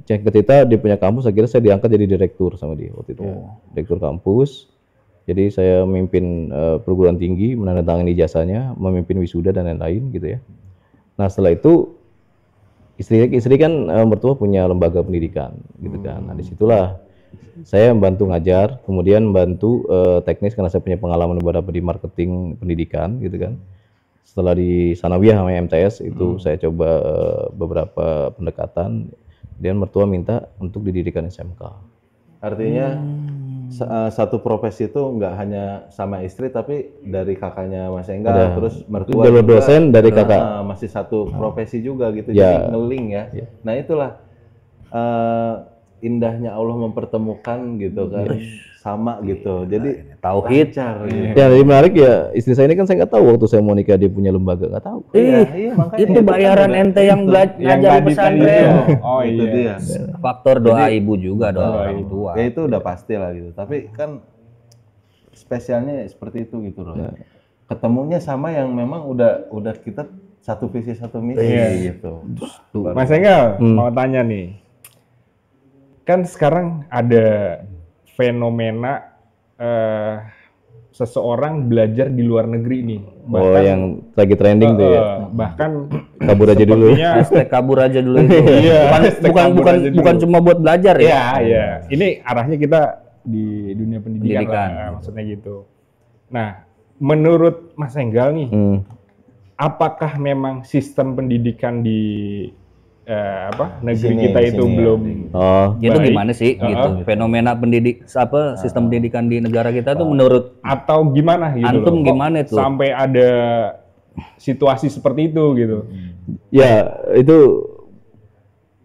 ketika dia punya kampus, akhirnya saya diangkat jadi direktur sama dia waktu itu. Direktur kampus. Jadi saya memimpin perguruan tinggi, menandatangani ijazahnya, memimpin wisuda dan lain-lain gitu ya. Nah setelah itu istri kan mertua punya lembaga pendidikan gitu kan. Nah disitulah saya membantu ngajar, kemudian membantu teknis karena saya punya pengalaman beberapa di marketing pendidikan gitu kan. Setelah di Sanawiyah sama MTS itu saya coba beberapa pendekatan, dan mertua minta untuk didirikan SMK. Artinya satu profesi itu nggak hanya sama istri tapi dari kakaknya Mas Enggal, terus mertua jalur juga dosen dari kakak. masih satu profesi juga gitu, Ya. jadi ngeling ya. Nah itulah indahnya Allah mempertemukan gitu kan, sama gitu. Jadi Tauhid. lancar gitu. Ya, jadi menarik ya, istri saya ini kan saya nggak tahu waktu saya mau nikah dia punya lembaga, nggak tahu. Iya, makanya Itu bayaran ente yang belajar Yang ngajar di tadi pesantren. Oh itu iya. dia. Faktor doa ibu juga, doa orang tua. Ya itu udah pasti lah gitu. Tapi kan spesialnya seperti itu gitu loh. Ketemunya sama yang memang udah kita satu visi satu misi gitu. Mas Enggal, mau tanya nih. Kan sekarang ada fenomena seseorang belajar di luar negeri nih. Oh, yang lagi trending tuh ya. Bahkan Kabur aja dulu. sepertinya Hashtag kabur aja dulu itu. Iya, bukan hashtag bukan kabur bukan aja dulu. bukan cuma buat belajar ya. Iya, iya. Ini arahnya kita di dunia pendidikan, Pendidikan. lah, maksudnya gitu. Nah, menurut Mas Enggal nih, apakah memang sistem pendidikan di negeri Sini, kita itu sini ya, belum Oh, Itu baik? gimana sih gitu? Fenomena sistem pendidikan di negara kita tuh menurut Atau gimana gitu? Antum loh? Kok gimana tuh? sampai ada situasi seperti itu gitu? ya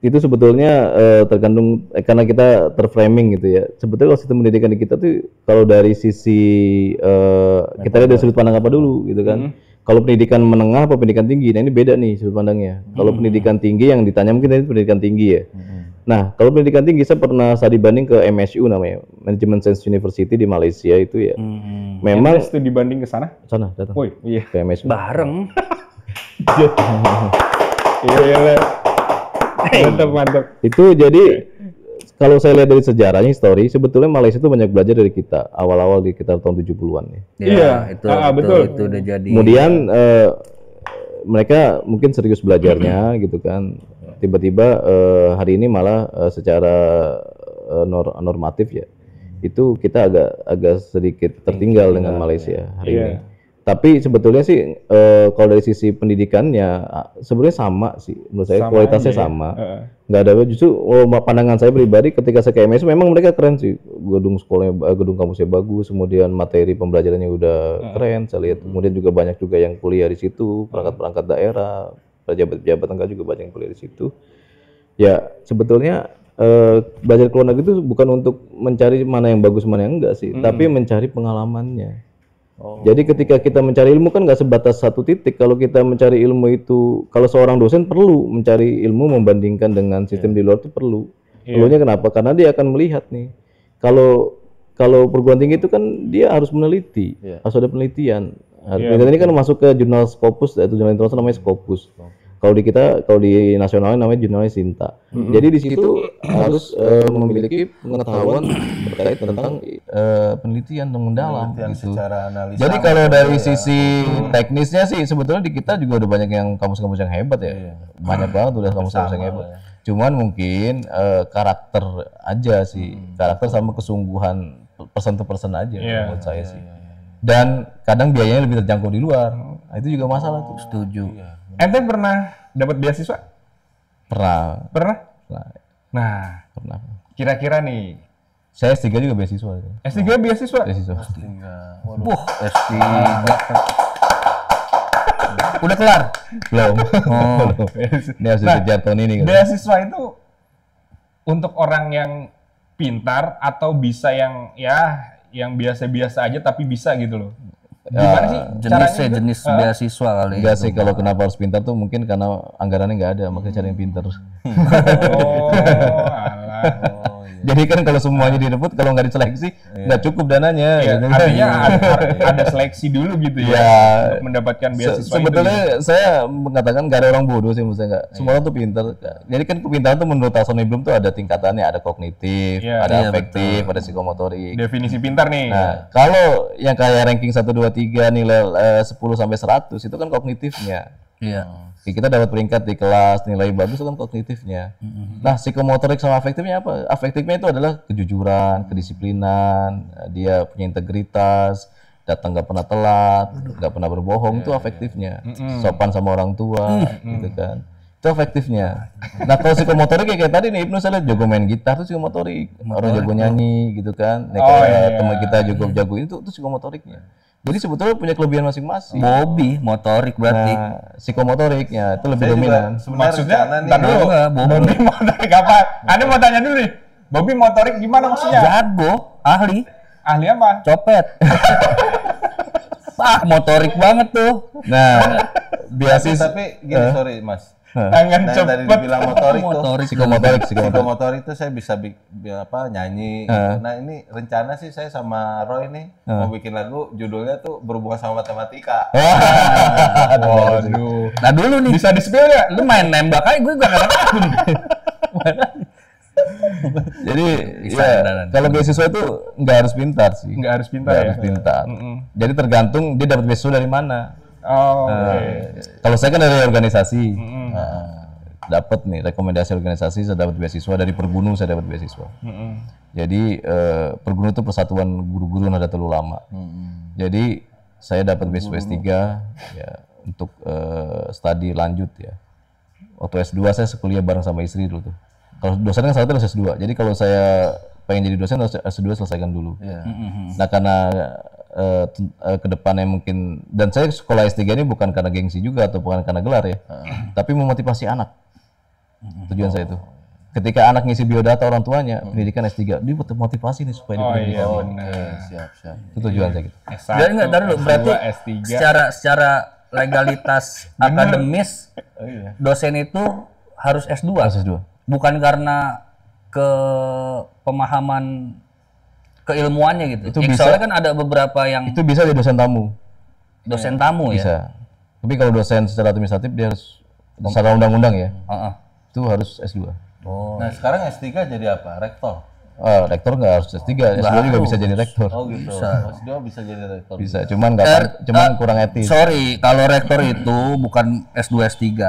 itu sebetulnya tergantung karena kita terframing gitu ya. Sebetulnya kalau sistem pendidikan di kita tuh kalau dari sisi kita lihat dari sudut pandang apa dulu gitu kan. Kalau pendidikan menengah apa pendidikan tinggi, nah ini beda nih sudut pandangnya. Kalau pendidikan tinggi yang ditanya mungkin tadi pendidikan tinggi ya. Nah kalau pendidikan tinggi saya pernah studi banding ke MSU namanya, Management Science University di Malaysia itu ya. Memang Entes tuh dibanding ke sana? sana datang Woi, iya. ke MSU. bareng. Iya. Mantap. Itu jadi kalau saya lihat dari sejarahnya histori, sebetulnya Malaysia itu banyak belajar dari kita awal-awal di sekitar tahun 70-an ya. Iya, betul. Itu udah jadi. Kemudian mereka mungkin serius belajarnya gitu kan. Tiba-tiba hari ini malah secara normatif ya. Itu kita agak sedikit tertinggal dengan Malaysia hari ini. Tapi sebetulnya sih kalau dari sisi pendidikannya sebenarnya sama sih menurut saya, Sama kualitasnya aja ya. sama. Nggak ada justru pandangan saya pribadi ketika saya ke MSU memang mereka keren sih, gedung sekolahnya, gedung kampusnya bagus, kemudian materi pembelajarannya udah keren saya lihat. Kemudian juga banyak juga yang kuliah di situ, perangkat-perangkat daerah, pejabat-pejabat negara juga banyak yang kuliah di situ. Ya sebetulnya belajar ke luar negeri itu bukan untuk mencari mana yang bagus mana yang enggak sih, tapi mencari pengalamannya. Jadi ketika kita mencari ilmu kan nggak sebatas satu titik. Kalau kita mencari ilmu itu, kalau seorang dosen perlu mencari ilmu membandingkan dengan sistem di luar itu perlu. Perlunya kenapa? Karena dia akan melihat nih. Kalau perguruan tinggi itu kan dia harus meneliti, harus ada penelitian. Penelitian ini kan masuk ke jurnal Scopus, itu jurnal internasional namanya Scopus. Kalau di nasionalnya namanya jurnalnya Sinta. Jadi di situ harus memiliki pengetahuan terkait tentang penelitian yang mendalam. Gitu. Secara analisa. Jadi kalau dari sisi teknisnya sih sebetulnya di kita juga udah banyak yang kampus-kampus yang hebat ya. Banyak banget udah kampus-kampus yang hebat. Cuman mungkin karakter aja sih. Karakter sama kesungguhan person to person aja menurut saya sih. Dan kadang biayanya lebih terjangkau di luar. Nah, itu juga masalah tuh. Setuju. Ente pernah dapat beasiswa? Pernah. Nah, Pernah. kira-kira nih, Saya S3 juga beasiswa. S3 beasiswa? Beasiswa. S3. Udah kelar? Belum. Oh. Ini harus dikejar tahun ini kan. Beasiswa itu untuk orang yang pintar atau bisa yang biasa-biasa aja tapi bisa gitu loh. Gimana sih caranya? Jenis beasiswa kali. Enggak sih, kalau kenapa harus pintar tuh mungkin karena anggarannya nggak ada, makanya cari yang pintar. Oh, alah. Jadi kan kalau semuanya direbut, kalau nggak diseleksi, nggak cukup dananya. Iya, gitu kan. artinya ada seleksi dulu gitu ya, Ya, untuk mendapatkan beasiswa itu. sebetulnya saya mengatakan nggak ada orang bodoh sih, maksudnya nggak. Semua orang tuh pintar. Jadi kan kepintaran tuh menurut Hasoni Bloom tuh ada tingkatannya, ada kognitif, Iya, ada iya, afektif, ada psikomotorik. Definisi pintar nih. Nah, kalau yang kayak ranking 1, 2, 3 nilai 10 sampai 100 itu kan kognitifnya. Iya. Kita dapat peringkat di kelas, nilai bagus itu kan kognitifnya. Nah, psikomotorik sama afektifnya apa? Afektifnya itu adalah kejujuran, kedisiplinan, dia punya integritas, datang nggak pernah telat, nggak pernah berbohong, itu afektifnya. Sopan sama orang tua, gitu kan. Itu efektifnya. Nah, kalau psikomotorik kayak tadi nih, Ibnu saya lihat jago main gitar tuh psikomotorik. Orang jago nyanyi gitu kan. Nih, kayak teman kita jago itu psikomotoriknya. Jadi sebetulnya punya kelebihan masing-masing. Bobby motorik berarti. Nah, psikomotoriknya itu lebih Saya juga dominan. sebenarnya Maksudnya, rencana nih ntar dulu, Bobby motorik apa? Anda mau tanya dulu nih, Bobby motorik gimana maksudnya? Jago, ahli, Ahli apa? copet. Motorik banget tuh. Nah, beasiswa tapi gini, sorry Mas. Tangan Nah, tadi cepet. dibilang motorik tuh. psikomotorik. Psikomotorik itu saya bisa nyanyi gitu. Nah ini rencana sih saya sama Roy nih mau bikin lagu judulnya tuh berhubungan sama matematika. Waduh. Nah dulu nih, Bisa di-spill nggak? lu main nembak aja, gue gak ngerti. Jadi Bisa, ya, beneran. kalau beasiswa itu nggak harus pintar sih. Nggak harus pintar Nggak ya? harus pintar. Jadi tergantung dia dapat beasiswa dari mana. Oh, oke. Kalau saya kan dari organisasi, dapat nih rekomendasi organisasi, saya dapat beasiswa dari Pergunu, saya dapat beasiswa. Jadi Pergunu itu Persatuan Guru-Guru Nahdlatul Ulama. Jadi saya dapat beasiswa S3 ya untuk studi lanjut ya. Waktu S2 saya sekuliah bareng sama istri dulu tuh. Kalau dosen kan saat itu harus S2. Jadi kalau saya pengen jadi dosen harus S2 selesaikan dulu. Nah karena ke depannya mungkin, dan saya sekolah S3 ini bukan karena gengsi juga atau bukan karena gelar ya, tapi memotivasi anak. Tujuan saya itu. Ketika anak ngisi biodata orang tuanya, pendidikan S3, dia motivasi nih supaya Oh dia iya pendidikan. benar. Siap. Itu tujuan saya gitu. S1, Dan enggak, taruh dulu, berarti S2, S3. secara legalitas akademis, dosen itu harus S2. Harus S2. Bukan karena pemahaman keilmuannya gitu. Itu bisa. Soalnya kan ada beberapa yang Itu bisa jadi dosen tamu. dosen tamu ya. Bisa. Tapi kalau dosen secara administratif dia harus secara undang-undang ya. Heeh. Itu harus S2. Oh. Nah sekarang S3 jadi apa? Rektor? Rektor nggak harus S3, S2 juga bisa jadi rektor. Oh gitu. S2 bisa jadi rektor. Bisa, cuman kurang etis. Sorry, kalau rektor itu bukan S2 S3.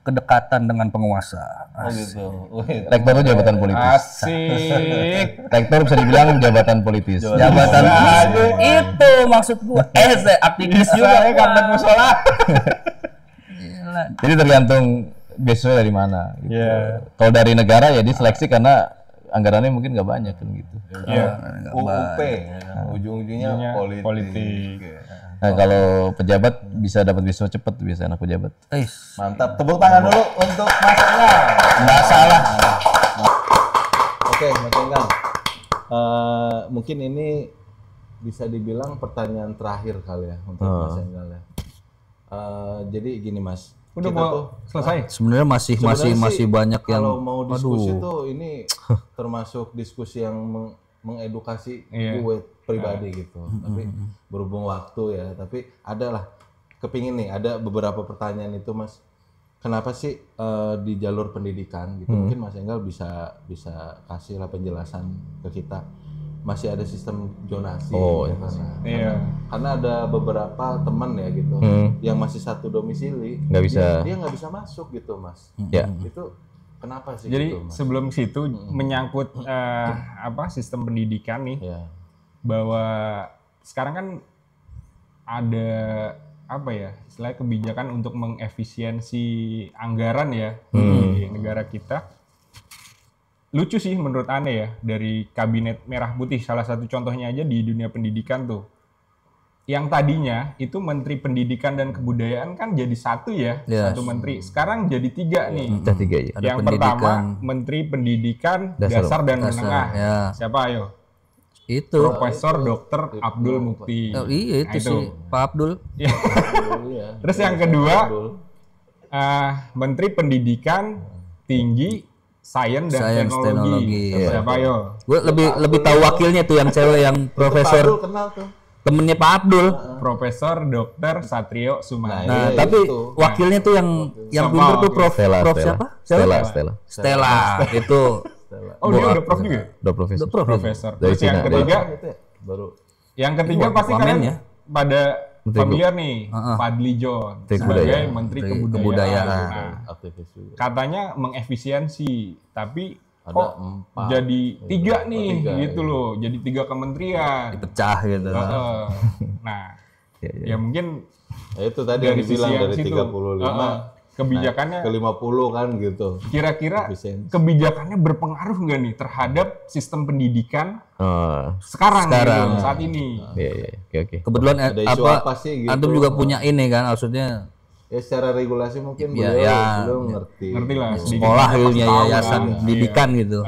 Kedekatan dengan penguasa. Oh gitu. Wih, Rektor itu jabatan politis. Asik. Rektor bisa dibilang jabatan politis. Jabatan itu maksud gua. Aktivis juga. Saya kangen musola. Gila. Jadi tergantung beasiswa dari mana. Gitu. Iya. Kalau dari negara ya diseleksi karena anggarannya mungkin nggak banyak kan gitu. Iya. UUP, ujung-ujungnya politik. Politik. Nah kalau pejabat bisa dapat beasiswa cepat biasa anak pejabat. Mantap. Tepuk tangan dulu untuk Mas Enggang. Nggak salah. Oke, Mas Enggang. Mungkin ini bisa dibilang pertanyaan terakhir kali ya untuk Mas Enggang ya. Jadi gini Mas, Udah kita mau tuh selesai? Sebenarnya sebenarnya masih sih banyak yang kalau mau diskusi tuh ini termasuk diskusi yang mengedukasi Iya. gue pribadi gitu. Tapi berhubung waktu ya, tapi adalah kepingin nih ada beberapa pertanyaan itu Mas. Kenapa sih di jalur pendidikan gitu mungkin Mas Enggal bisa kasih lah penjelasan ke kita. Masih ada sistem zonasi gitu. Iya. Karena ada beberapa teman ya gitu yang masih satu domisili Nggak bisa. dia nggak bisa masuk gitu Mas. Ya. Itu kenapa sih Jadi gitu Mas? sebelum situ menyangkut sistem pendidikan nih, Ya. bahwa sekarang kan ada apa ya, istilahnya kebijakan untuk mengefisiensi anggaran ya di negara kita. Lucu sih menurut Ane ya, dari kabinet merah putih salah satu contohnya aja di dunia pendidikan tuh. Yang tadinya itu Menteri Pendidikan dan Kebudayaan kan jadi satu ya, satu menteri. Sekarang jadi 3 nih. Udah 3 ya. Ada Yang pertama Menteri Pendidikan Dasar dan Menengah. ya. Siapa ayo? Itu. Profesor Dr. Abdul Mukti. Oh, iya itu Nah, sih Pak Abdul. Ya. Terus yang kedua Menteri Pendidikan Tinggi Sains dan Sains, teknologi, teknologi. Siapa yo? Gue lebih tahu wakilnya tuh yang cewek yang Pak profesor Abdul kenal tuh. temennya Pak Abdul. Profesor Dr. Satrio Sumantri. Nah, iya, tapi itu. wakilnya tuh yang Siapa pinter tuh Prof Stella, Prof Stella. siapa? Stella. Itu Oh, dia udah prof juga? Udah profesor. Profesor. Dari Terus yang Cina, ketiga, Baru yang ketiga pasti Wamen kalian ya? pada Menteri familiar nih, Fadli John Menteri sebagai Kebudayaan. Menteri Menteri Kebudayaan. Kebudayaan. Nah, aktivis juga. katanya mengefisiensi, tapi Ada kok 4. jadi 3 nih, tiga, gitu loh. Jadi 3 kementerian. pecah gitu. Heeh. Nah, ya mungkin Ya, itu tadi yang dari sisi dibilang yang dari situ, 35 kebijakannya ke 50 kan gitu. kira-kira Efisiensi. kebijakannya berpengaruh nggak nih terhadap sistem pendidikan Oh, sekarang gitu, saat ini? iya. Oke. Kebetulan Ada isu apa sih gitu? Antum juga punya ini kan, maksudnya Ya secara regulasi mungkin Ya, beliau ya. belum ngerti. Ngerti lah, sedikit sekolah banyak gitu pasti ya, tahu yayasan kan. pendidikan gitu.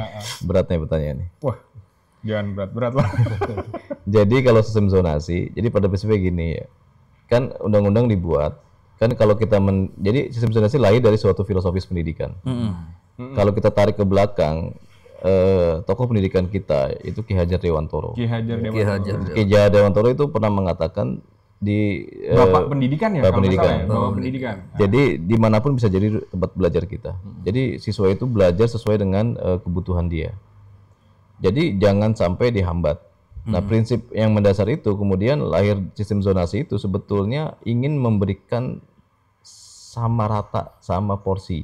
Berat nih pertanyaan nih. Wah, jangan berat-berat lah. Jadi kalau sistem zonasi, jadi pada prinsipnya gini ya. Kan undang-undang dibuat, kan kalau kita jadi sistem zonasi lahir dari suatu filosofis pendidikan. Kalau kita tarik ke belakang, tokoh pendidikan kita itu Ki Hajar Dewantoro. Ki Hajar Ki Dewantoro. Hajar. Ki Hajar Dewantoro itu pernah mengatakan di Bapak pendidikan ya? Bapak kalau nggak salah pendidikan. ya? Bapak pendidikan. Jadi dimanapun bisa jadi tempat belajar kita. Jadi siswa itu belajar sesuai dengan kebutuhan dia. Jadi jangan sampai dihambat. Nah prinsip yang mendasar itu kemudian lahir sistem zonasi itu sebetulnya ingin memberikan sama rata, sama porsi.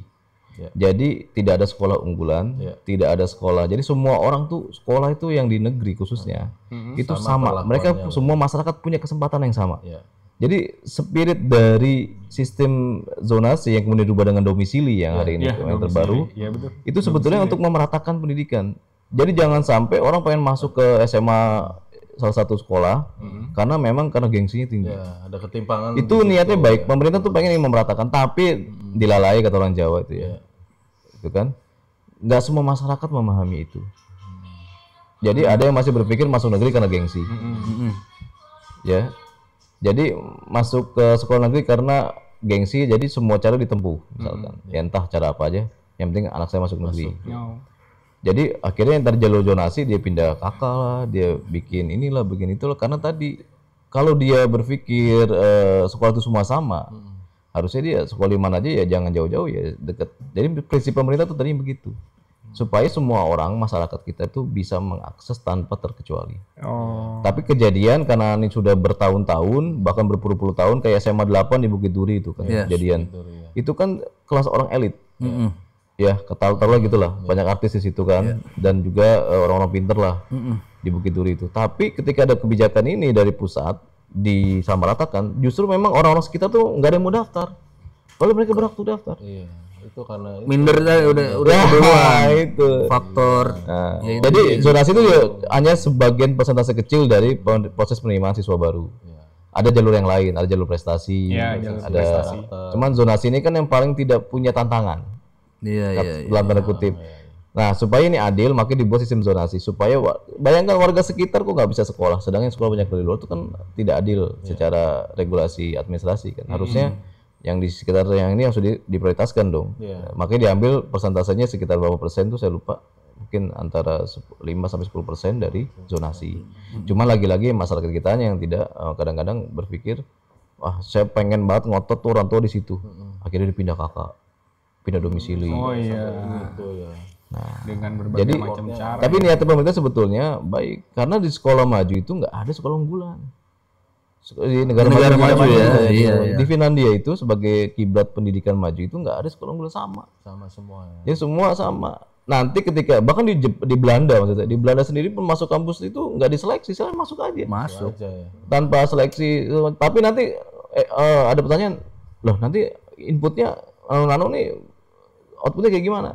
Ya. Jadi tidak ada sekolah unggulan, tidak ada sekolah. Jadi semua orang tuh sekolah itu yang di negeri khususnya itu sama. Mereka semua masyarakat punya kesempatan yang sama. Ya. Jadi spirit dari sistem zonasi yang kemudian dirubah dengan domisili yang hari ini Iya, yang terbaru, Iya betul. itu sebetulnya untuk memeratakan pendidikan. Jadi jangan sampai orang pengen masuk ke SMA salah satu sekolah karena gengsinya tinggi. Ya, ada ketimpangan. Itu niatnya baik. Pemerintah tuh pengen memeratakan, tapi dilalai kata orang Jawa itu ya. Itu kan nggak semua masyarakat memahami itu. Jadi ada yang masih berpikir masuk negeri karena gengsi. Ya. Jadi masuk ke sekolah negeri karena gengsi, jadi semua cara ditempuh misalkan. Ya entah cara apa aja. Yang penting anak saya masuk negeri. No. Jadi akhirnya yang tadi jalur zonasi dia pindah kakak lah, dia bikin inilah, bikin itulah. Karena tadi kalau dia berpikir sekolah itu semua sama, harusnya dia sekolah di mana aja ya jangan jauh-jauh ya deket. Jadi prinsip pemerintah tuh tadi begitu, supaya semua orang masyarakat kita tuh bisa mengakses tanpa terkecuali. Oh. Tapi kejadian karena ini sudah bertahun-tahun, bahkan berpuluh-puluh tahun kayak SMA 8 di Bukit Duri itu kan kejadian. Itu kan kelas orang elit. Ya, ketahuan gitulah. Banyak artis di situ kan dan juga orang-orang pinter lah di Bukit Duri itu. Tapi ketika ada kebijakan ini dari pusat disamaratakan, justru memang orang-orang sekitar tuh nggak ada yang mau daftar. Kalau mereka berhak tuh daftar. Iya, itu karena Minder udah Nah, itu. faktor. Nah, jadi zonasi itu ya hanya sebagian persentase kecil dari proses penerimaan siswa baru. Ada jalur yang lain, ada jalur prestasi, Iya, jalur ada. prestasi. Cuman zonasi ini kan yang paling tidak punya tantangan. Iya. Dalam tanda kutip. Nah, supaya ini adil, maka dibuat sistem zonasi supaya bayangkan warga sekitar kok nggak bisa sekolah, sedangkan sekolah banyak dari luar itu kan tidak adil secara regulasi administrasi kan. Harusnya yang di sekitar yang ini harus diprioritaskan dong. Makanya diambil persentasenya sekitar berapa persen tuh saya lupa. Mungkin antara 5-10% dari zonasi. Cuma lagi-lagi masyarakat kita yang tidak kadang-kadang berpikir, wah saya pengen banget ngotot tuh orang tua di situ. Akhirnya dipindah kakak, pindah domisili. Oh iya. Dengan berbagai Jadi, macam cara. tapi niat pemerintah sebetulnya baik karena di sekolah maju itu nggak ada sekolah unggulan. Di negara maju ya, iya. Di Finlandia itu sebagai kiblat pendidikan maju itu nggak ada sekolah unggulan sama. sama semua ya. Jadi semua sama. Nanti ketika bahkan di Belanda maksudnya di Belanda sendiri pun masuk kampus itu nggak diseleksi, saya masuk aja Masuk. Aja ya. tanpa seleksi. Tapi nanti ada pertanyaan, loh nanti inputnya nano nih outputnya kayak gimana?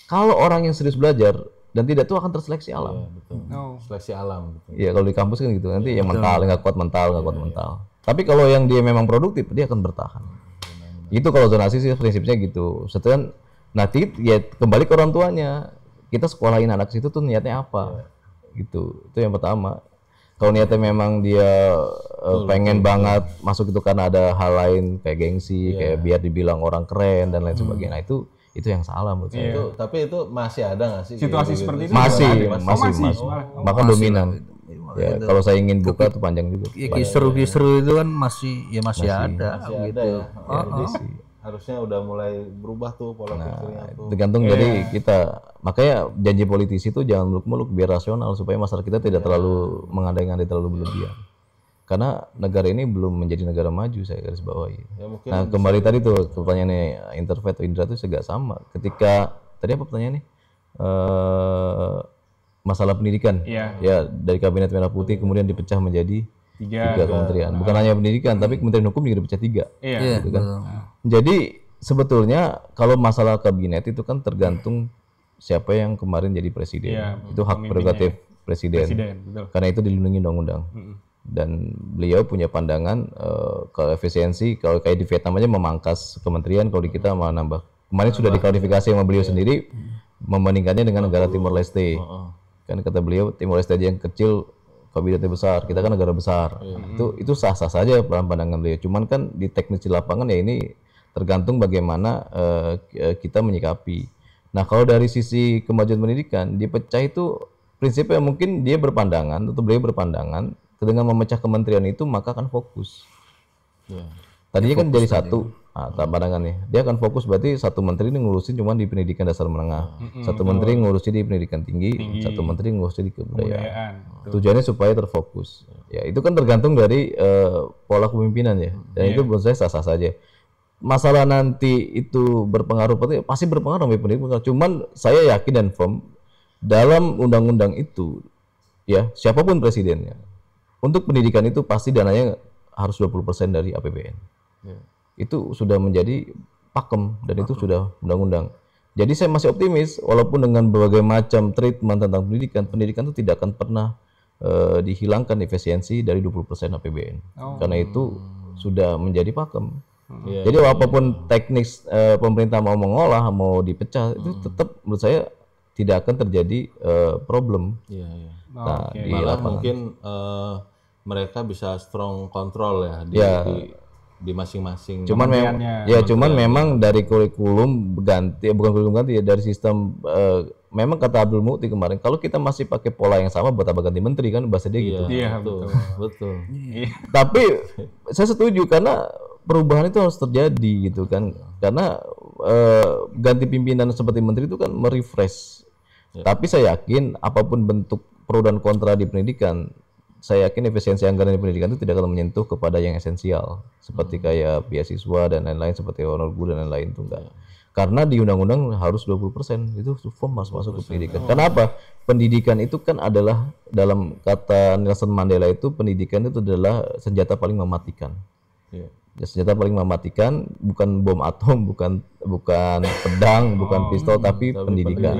Kalau orang yang serius belajar dan tidak itu akan terseleksi alam. Betul. No. Seleksi alam gitu. Iya kalau di kampus kan gitu nanti yang mental nggak kuat mental nggak kuat mental. Tapi kalau yang dia memang produktif dia akan bertahan. Itu kalau zonasi sih prinsipnya gitu. Setelah nanti ya kembali ke orang tuanya. Kita sekolahin anak situ tuh niatnya apa? Gitu. Itu yang pertama. Kalau niatnya memang dia pengen banget masuk itu karena ada hal lain kayak gengsi, kayak biar dibilang orang keren dan lain sebagainya. Nah, itu yang salah menurut saya. Itu, tapi itu masih ada nggak sih Situasi kayak seperti itu Masih, masih. Bahkan dominan. Ya, kalau saya ingin buka tuh panjang juga. Ya, kisru-kisru itu kan masih ada. masih ada ya. Jadi sih. Harusnya udah mulai berubah tuh pola pikirnya tuh. Tergantung dari kita. Makanya janji politisi itu jangan muluk-muluk, biar rasional supaya masyarakat kita tidak terlalu mengandai-andai terlalu berlebihan. Karena negara ini belum menjadi negara maju, saya garis bawahi. Ya, mungkin Nah, kembali tadi tuh pertanyaannya Interfaith atau Indra itu juga sama. Ketika tadi apa pertanyaannya? Masalah pendidikan. Iya. Ya, dari Kabinet Merah Putih kemudian dipecah menjadi 3 3. kementerian. Bukan hanya pendidikan, tapi Kementerian Hukum juga dipecah 3. Iya. Gitu kan. Jadi sebetulnya kalau masalah kabinet itu kan tergantung siapa yang kemarin jadi presiden. Iya, Itu hak prerogatif presiden. Betul. Karena itu dilindungi undang-undang. Dan beliau punya pandangan ke efisiensi, kalau kayak di Vietnam aja memangkas kementerian, kalau di kita malah nambah. Kemarin sudah diklarifikasi sama beliau sendiri membandingkannya dengan negara Timor Leste. Kan kata beliau Timor Leste aja yang kecil kabinetnya besar, kita kan negara besar. Itu sah-sah saja pandangan beliau. Cuman kan di teknis di lapangan ya ini tergantung bagaimana kita menyikapi. Nah, kalau dari sisi kemajuan pendidikan dipecah itu prinsipnya mungkin dia berpandangan atau beliau berpandangan dengan memecah kementerian itu maka akan fokus. Tadinya kan jadi satu, pandangannya. Dia akan fokus berarti satu menteri ini ngurusin cuma di pendidikan dasar menengah, satu menteri ngurusin di pendidikan tinggi, satu menteri ngurusin di kebudayaan. Tujuannya supaya terfokus. Ya itu kan tergantung dari pola kepemimpinan ya. Dan itu menurut saya sah-sah saja. Masalah nanti itu berpengaruh, pasti berpengaruh sampai pendidikan. Cuman saya yakin dan firm dalam undang-undang itu ya siapapun presidennya untuk pendidikan itu pasti dananya harus 20% dari APBN. Itu sudah menjadi pakem dan itu sudah undang-undang. Jadi saya masih optimis walaupun dengan berbagai macam treatment tentang pendidikan itu tidak akan pernah dihilangkan efisiensi dari 20% APBN. Karena itu sudah menjadi pakem. Jadi apapun teknis pemerintah mau mengolah, mau dipecah, itu tetap menurut saya tidak akan terjadi problem. Nah, di Malah lapangan. mungkin mereka bisa strong control ya di masing-masing. Cuman memang dari kurikulum ganti, bukan kurikulum ganti ya, dari sistem memang kata Abdul Mukti kemarin, kalau kita masih pakai pola yang sama buat apa ganti menteri kan bahasa dia gitu. Iya, betul. Tapi saya setuju karena perubahan itu harus terjadi gitu kan. Karena ganti pimpinan seperti menteri itu kan merefresh. Tapi saya yakin apapun bentuk pro dan kontra di pendidikan, saya yakin efisiensi anggaran di pendidikan itu tidak akan menyentuh kepada yang esensial seperti kayak beasiswa dan lain-lain, seperti honor guru dan lain-lain itu enggak. Karena di undang-undang harus 20% itu form masuk ke pendidikan. Kenapa? Pendidikan itu kan adalah dalam kata Nelson Mandela itu pendidikan itu adalah senjata paling mematikan. Ya, senjata paling mematikan bukan bom atom, bukan pedang, bukan pistol, tapi pendidikan.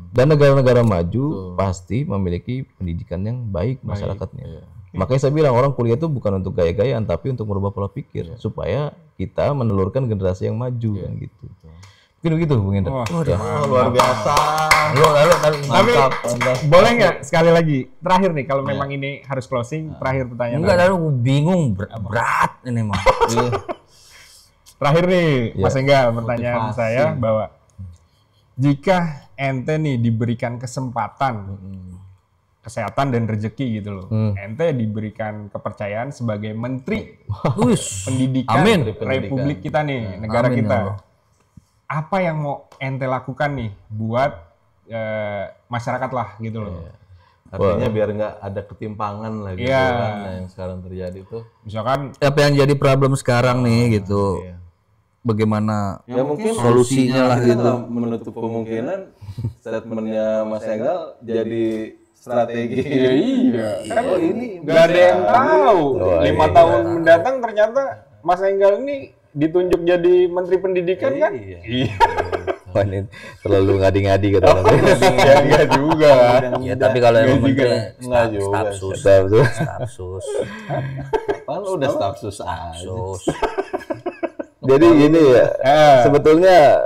Dan negara-negara maju pasti memiliki pendidikan yang baik masyarakatnya. Makanya saya bilang orang kuliah itu bukan untuk gaya-gayaan, tapi untuk merubah pola pikir supaya kita menelurkan generasi yang maju kan gitu. Mungkin begitu, Bung Indra. Luar biasa. Tapi boleh nggak sekali lagi terakhir nih kalau memang ini harus closing, terakhir pertanyaan. Enggak, lalu bingung berat ini mah. Terakhir nih Mas Enggal, pertanyaan saya bahwa jika ente nih diberikan kesempatan kesehatan dan rezeki gitu loh, ente diberikan kepercayaan sebagai menteri pendidikan Republik kita nih, negara kita. Apa yang mau ente lakukan nih buat masyarakat lah gitu loh. Artinya biar nggak ada ketimpangan lagi kan yang sekarang terjadi tuh. Misalkan Apa yang jadi problem sekarang nih gitu. Bagaimana Ya mungkin solusinya lah gitu. Menutup kemungkinan statementnya Mas Enggal jadi strategi. Iya. Kan ini nggak ada yang tahu. 5 tahun mendatang ternyata Mas Enggal ini ditunjuk jadi Menteri Pendidikan kan? Iya. Wah, ini terlalu ngadi-ngadi kata orang. Ya enggak juga. Ya tapi kalau emang menteri Enggak juga. stafsus. Kan udah stafsus aja. Jadi gini ya, sebetulnya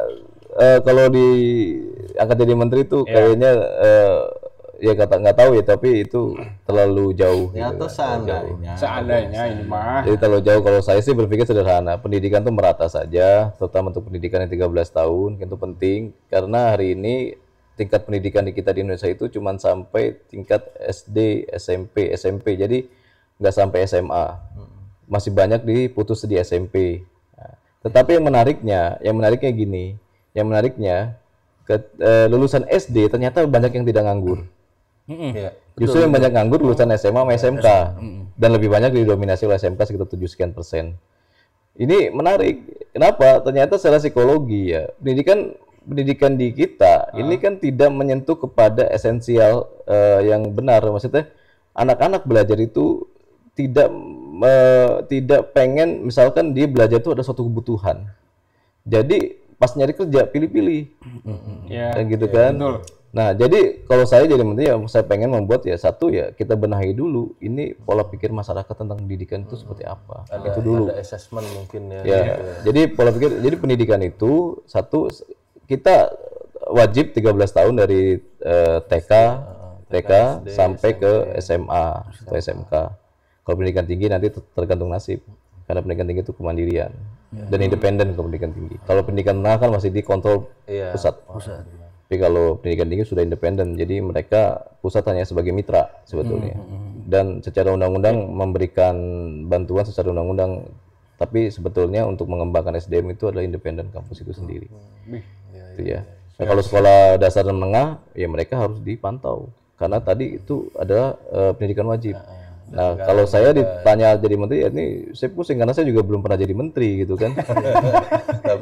kalau diangkat jadi menteri itu kayaknya ya kata nggak tahu ya, tapi itu terlalu jauh. Ya gitu atau kan. Seandainya ini mah. Jadi terlalu jauh. Kalau saya sih berpikir sederhana, pendidikan tuh merata saja, terutama untuk pendidikan yang 13 tahun, itu penting karena hari ini tingkat pendidikan di kita di Indonesia itu cuma sampai tingkat SD, SMP. Jadi nggak sampai SMA. Masih banyak diputus di SMP. Nah, tetapi yang menariknya gini, lulusan SD ternyata banyak yang tidak nganggur. Iya. Justru yang banyak nganggur lulusan SMA sama SMK dan lebih banyak didominasi oleh SMK sekitar 7% sekian. Ini menarik. Kenapa? Ternyata secara psikologi ya, pendidikan di kita ini kan tidak menyentuh kepada esensial yang benar. Maksudnya anak-anak belajar itu tidak pengen, misalkan dia belajar itu ada suatu kebutuhan. Jadi pas nyari kerja pilih-pilih, dan gitu kan. Betul. Nah, jadi kalau saya jadi menteri ya saya pengen membuat ya satu ya kita benahi dulu ini pola pikir masyarakat tentang pendidikan itu seperti apa. Itu dulu. Ada assessment mungkin ya. Ya, jadi pola pikir, jadi pendidikan itu satu kita wajib 13 tahun dari TK sampai ke SMA atau SMK. Kalau pendidikan tinggi nanti tergantung nasib. Karena pendidikan tinggi itu kemandirian dan independen ke pendidikan tinggi. Kalau pendidikan menengah kan masih dikontrol pusat. Tapi kalau pendidikan tinggi sudah independen, jadi mereka pusat hanya sebagai mitra sebetulnya. Dan secara undang-undang memberikan bantuan secara undang-undang. Tapi sebetulnya untuk mengembangkan SDM itu adalah independen kampus itu sendiri. Itu ya. Nah, kalau sekolah dasar dan menengah, ya mereka harus dipantau. Karena tadi itu adalah pendidikan wajib. Nah, kalau saya ditanya jadi menteri, ya ini saya pusing karena saya juga belum pernah jadi menteri gitu kan.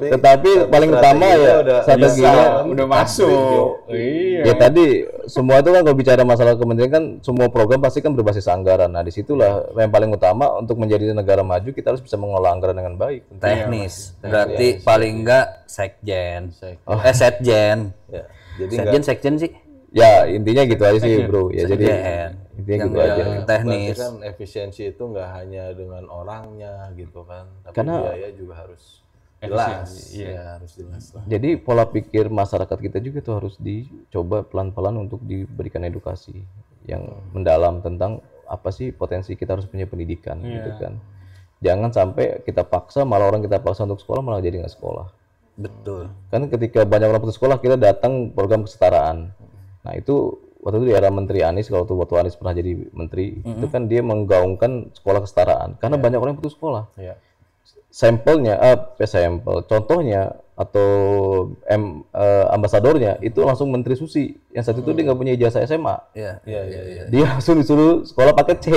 Tetapi paling utama ya strateginya Udah masuk. Iya. ya tadi semua itu kan kalau bicara masalah kementerian kan semua program pasti kan berbasis anggaran. Nah, disitulah yang paling utama untuk menjadi negara maju kita harus bisa mengelola anggaran dengan baik. Teknis. Berarti paling enggak sekjen. Setjen. Ya. Jadi Sekjen sih. Ya, intinya gitu aja sih, Bro. Ya jadi intinya Yang gitu aja. teknis. berarti kan efisiensi itu nggak hanya dengan orangnya gitu kan, tapi Karena- biaya juga harus jelas. Efisiensi, iya. Ya, harus jelas lah. Jadi pola pikir masyarakat kita juga tuh harus dicoba pelan-pelan untuk diberikan edukasi yang mendalam tentang apa sih potensi kita harus punya pendidikan gitu kan. Jangan sampai kita paksa, malah orang kita paksa untuk sekolah malah jadi nggak sekolah. Betul. Kan ketika banyak orang putus sekolah kita datang program kesetaraan. Nah itu waktu itu di era Menteri Anies, kalau waktu Anies pernah jadi menteri, itu kan dia menggaungkan sekolah kesetaraan karena banyak orang yang putus sekolah. Iya. Contohnya atau ambasadornya itu langsung Menteri Susi yang saat itu dia nggak punya ijazah SMA, Iya. dia langsung disuruh sekolah paket C.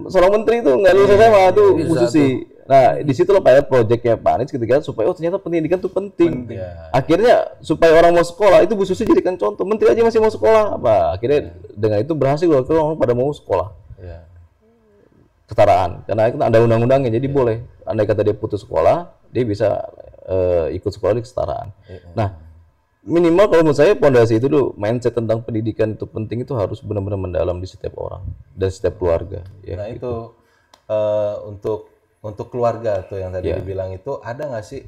Seorang menteri itu nggak lulus SMA tuh Bu Susi. Nah disitulah proyeknya Pak Anies ketika supaya ternyata pendidikan itu penting. Akhirnya supaya orang mau sekolah itu Bu Susi jadikan contoh. Menteri aja masih mau sekolah, akhirnya dengan itu berhasil loh, orang pada mau sekolah. Iya. Kesetaraan karena itu ada undang-undangnya, jadi boleh andai kata dia putus sekolah dia bisa ikut sekolah di kesetaraan. Nah minimal kalau menurut saya pondasi itu dulu, mindset tentang pendidikan itu penting itu harus benar-benar mendalam di setiap orang dan setiap keluarga ya. Nah itu untuk keluarga tuh yang tadi dibilang itu ada nggak sih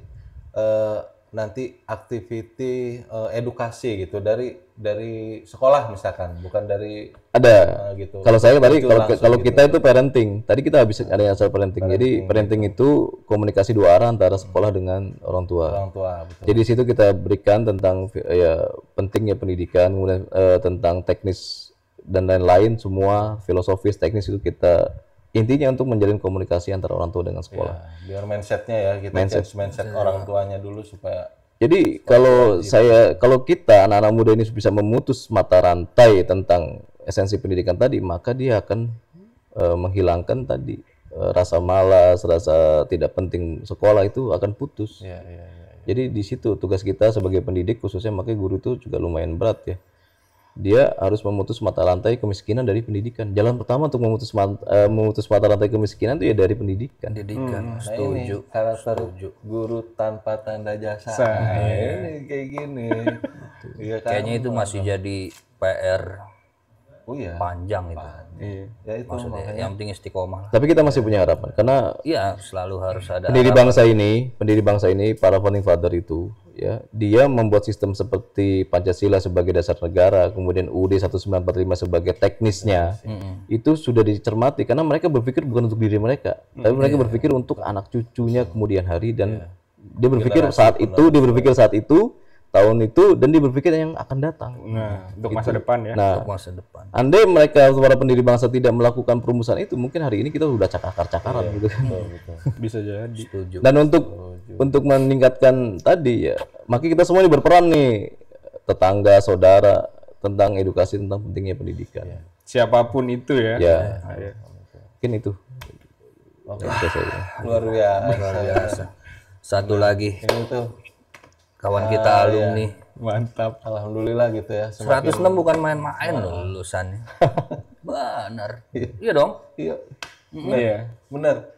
nanti activity edukasi gitu dari sekolah misalkan, bukan dari Ada gitu. kalau saya tadi Itu kalau langsung kalau gitu. kita itu parenting tadi kita habis ada yang soal parenting. Jadi parenting itu komunikasi dua arah antara sekolah dengan orang tua. orang tua, betul. Jadi di situ kita berikan tentang ya pentingnya pendidikan, kemudian tentang teknis dan lain-lain, semua filosofis teknis itu kita intinya untuk menjalin komunikasi antara orang tua dengan sekolah. Biar mindsetnya ya kita change mindset orang tuanya dulu supaya Jadi kalau kita anak-anak muda ini bisa memutus mata rantai tentang esensi pendidikan tadi, maka dia akan menghilangkan tadi rasa malas, rasa tidak penting sekolah itu akan putus. Jadi di situ tugas kita sebagai pendidik, khususnya makanya guru itu juga lumayan berat ya. Dia harus memutus mata rantai kemiskinan dari pendidikan. Jalan pertama untuk memutus mata rantai kemiskinan itu ya dari pendidikan. Pendidikan. Nah ini karakter guru tanpa tanda jasa. Nah, ini kayak gini. Iya kan? Kayaknya itu masih jadi PR Oh iya. panjang itu. Ya itu Maksudnya yang penting istiqomah lah. Tapi kita masih punya harapan karena Iya, selalu harus ada pendiri bangsa ini, para founding father itu ya, dia membuat sistem seperti Pancasila sebagai dasar negara, kemudian UUD 1945 sebagai teknisnya, itu sudah dicermati karena mereka berpikir bukan untuk diri mereka, tapi mereka berpikir untuk anak cucunya kemudian hari, dan dia berpikir saat itu, tahun itu, dan dia berpikir yang akan datang. Nah, untuk masa depan ya. Nah, Masa depan. andai mereka para pendiri bangsa tidak melakukan perumusan itu, mungkin hari ini kita sudah cakar-cakaran gitu kan. Bisa jadi. Setuju. Dan untuk meningkatkan tadi ya, maka kita semua ini berperan nih, tetangga, saudara, tentang edukasi tentang pentingnya pendidikan. Siapapun itu ya. Ya, Nah, ya. mungkin itu. Yang bisa saya bilang. Luar biasa. Satu lagi Ini tuh kawan kita alumni. Mantap. alhamdulillah gitu ya. 106 bukan main-main loh lulusannya. Benar. Iya dong. Iya, Iya. benar.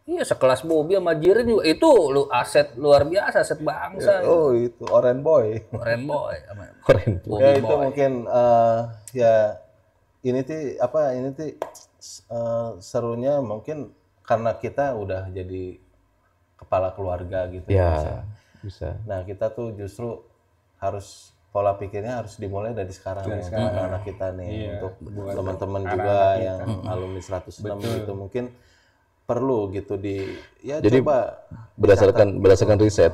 Iya, sekelas Bobby sama Jiren juga itu lu aset luar biasa, aset bangsa. Oh itu Oren Boy. Keren boy. Sama Keren. Bobby Ya itu boy. mungkin ya ini tuh serunya mungkin karena kita udah jadi kepala keluarga gitu. Ya, bisa. Nah kita tuh justru harus pola pikirnya harus dimulai dari sekarang nih, untuk anak-anak kita nih, untuk teman-teman juga yang alumni 106 gitu mungkin perlu gitu Jadi, coba berdasarkan riset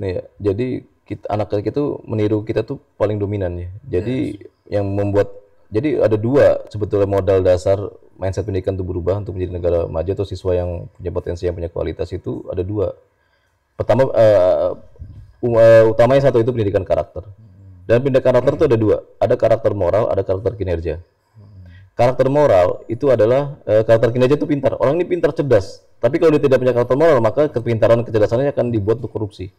nih ya. Jadi anak kita tuh meniru kita tuh paling dominan ya. Jadi yang membuat, jadi ada dua sebetulnya modal dasar mindset pendidikan itu berubah untuk menjadi negara maju atau siswa yang punya potensi, yang punya kualitas, itu ada dua. Pertama, utamanya satu itu pendidikan karakter. Dan pendidikan karakter itu ada dua, ada karakter moral, ada karakter kinerja. Karakter moral itu adalah karakter kinerja itu pintar. Orang ini pintar, cerdas. Tapi kalau dia tidak punya karakter moral, maka kepintaran, kecerdasannya akan dibuat untuk korupsi.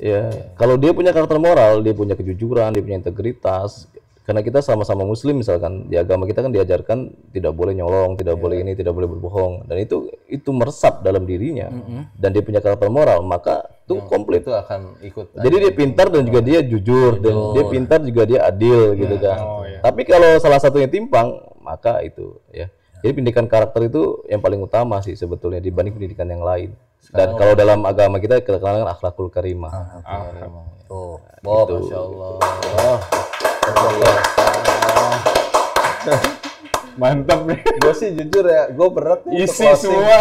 Ya, kalau dia punya karakter moral, dia punya kejujuran, dia punya integritas. Karena kita sama-sama Muslim misalkan, di agama kita kan diajarkan tidak boleh nyolong, tidak boleh ini, tidak boleh berbohong, dan itu meresap dalam dirinya. Dan dia punya karakter moral, maka itu komplit. itu akan ikut. Jadi dia pintar dan juga dia jujur, dan dia pintar juga dia adil gitu kan. Oh, iya. Tapi kalau salah satunya timpang, maka itu ya. Jadi pendidikan karakter itu yang paling utama sih sebetulnya dibanding pendidikan yang lain. Dan kalau dalam agama kita kenal akhlakul karimah. Tuh, Bob. Itu. Masya Allah. Mantap nih. Gue sih jujur ya, gue berat nih untuk Isi closing. semua.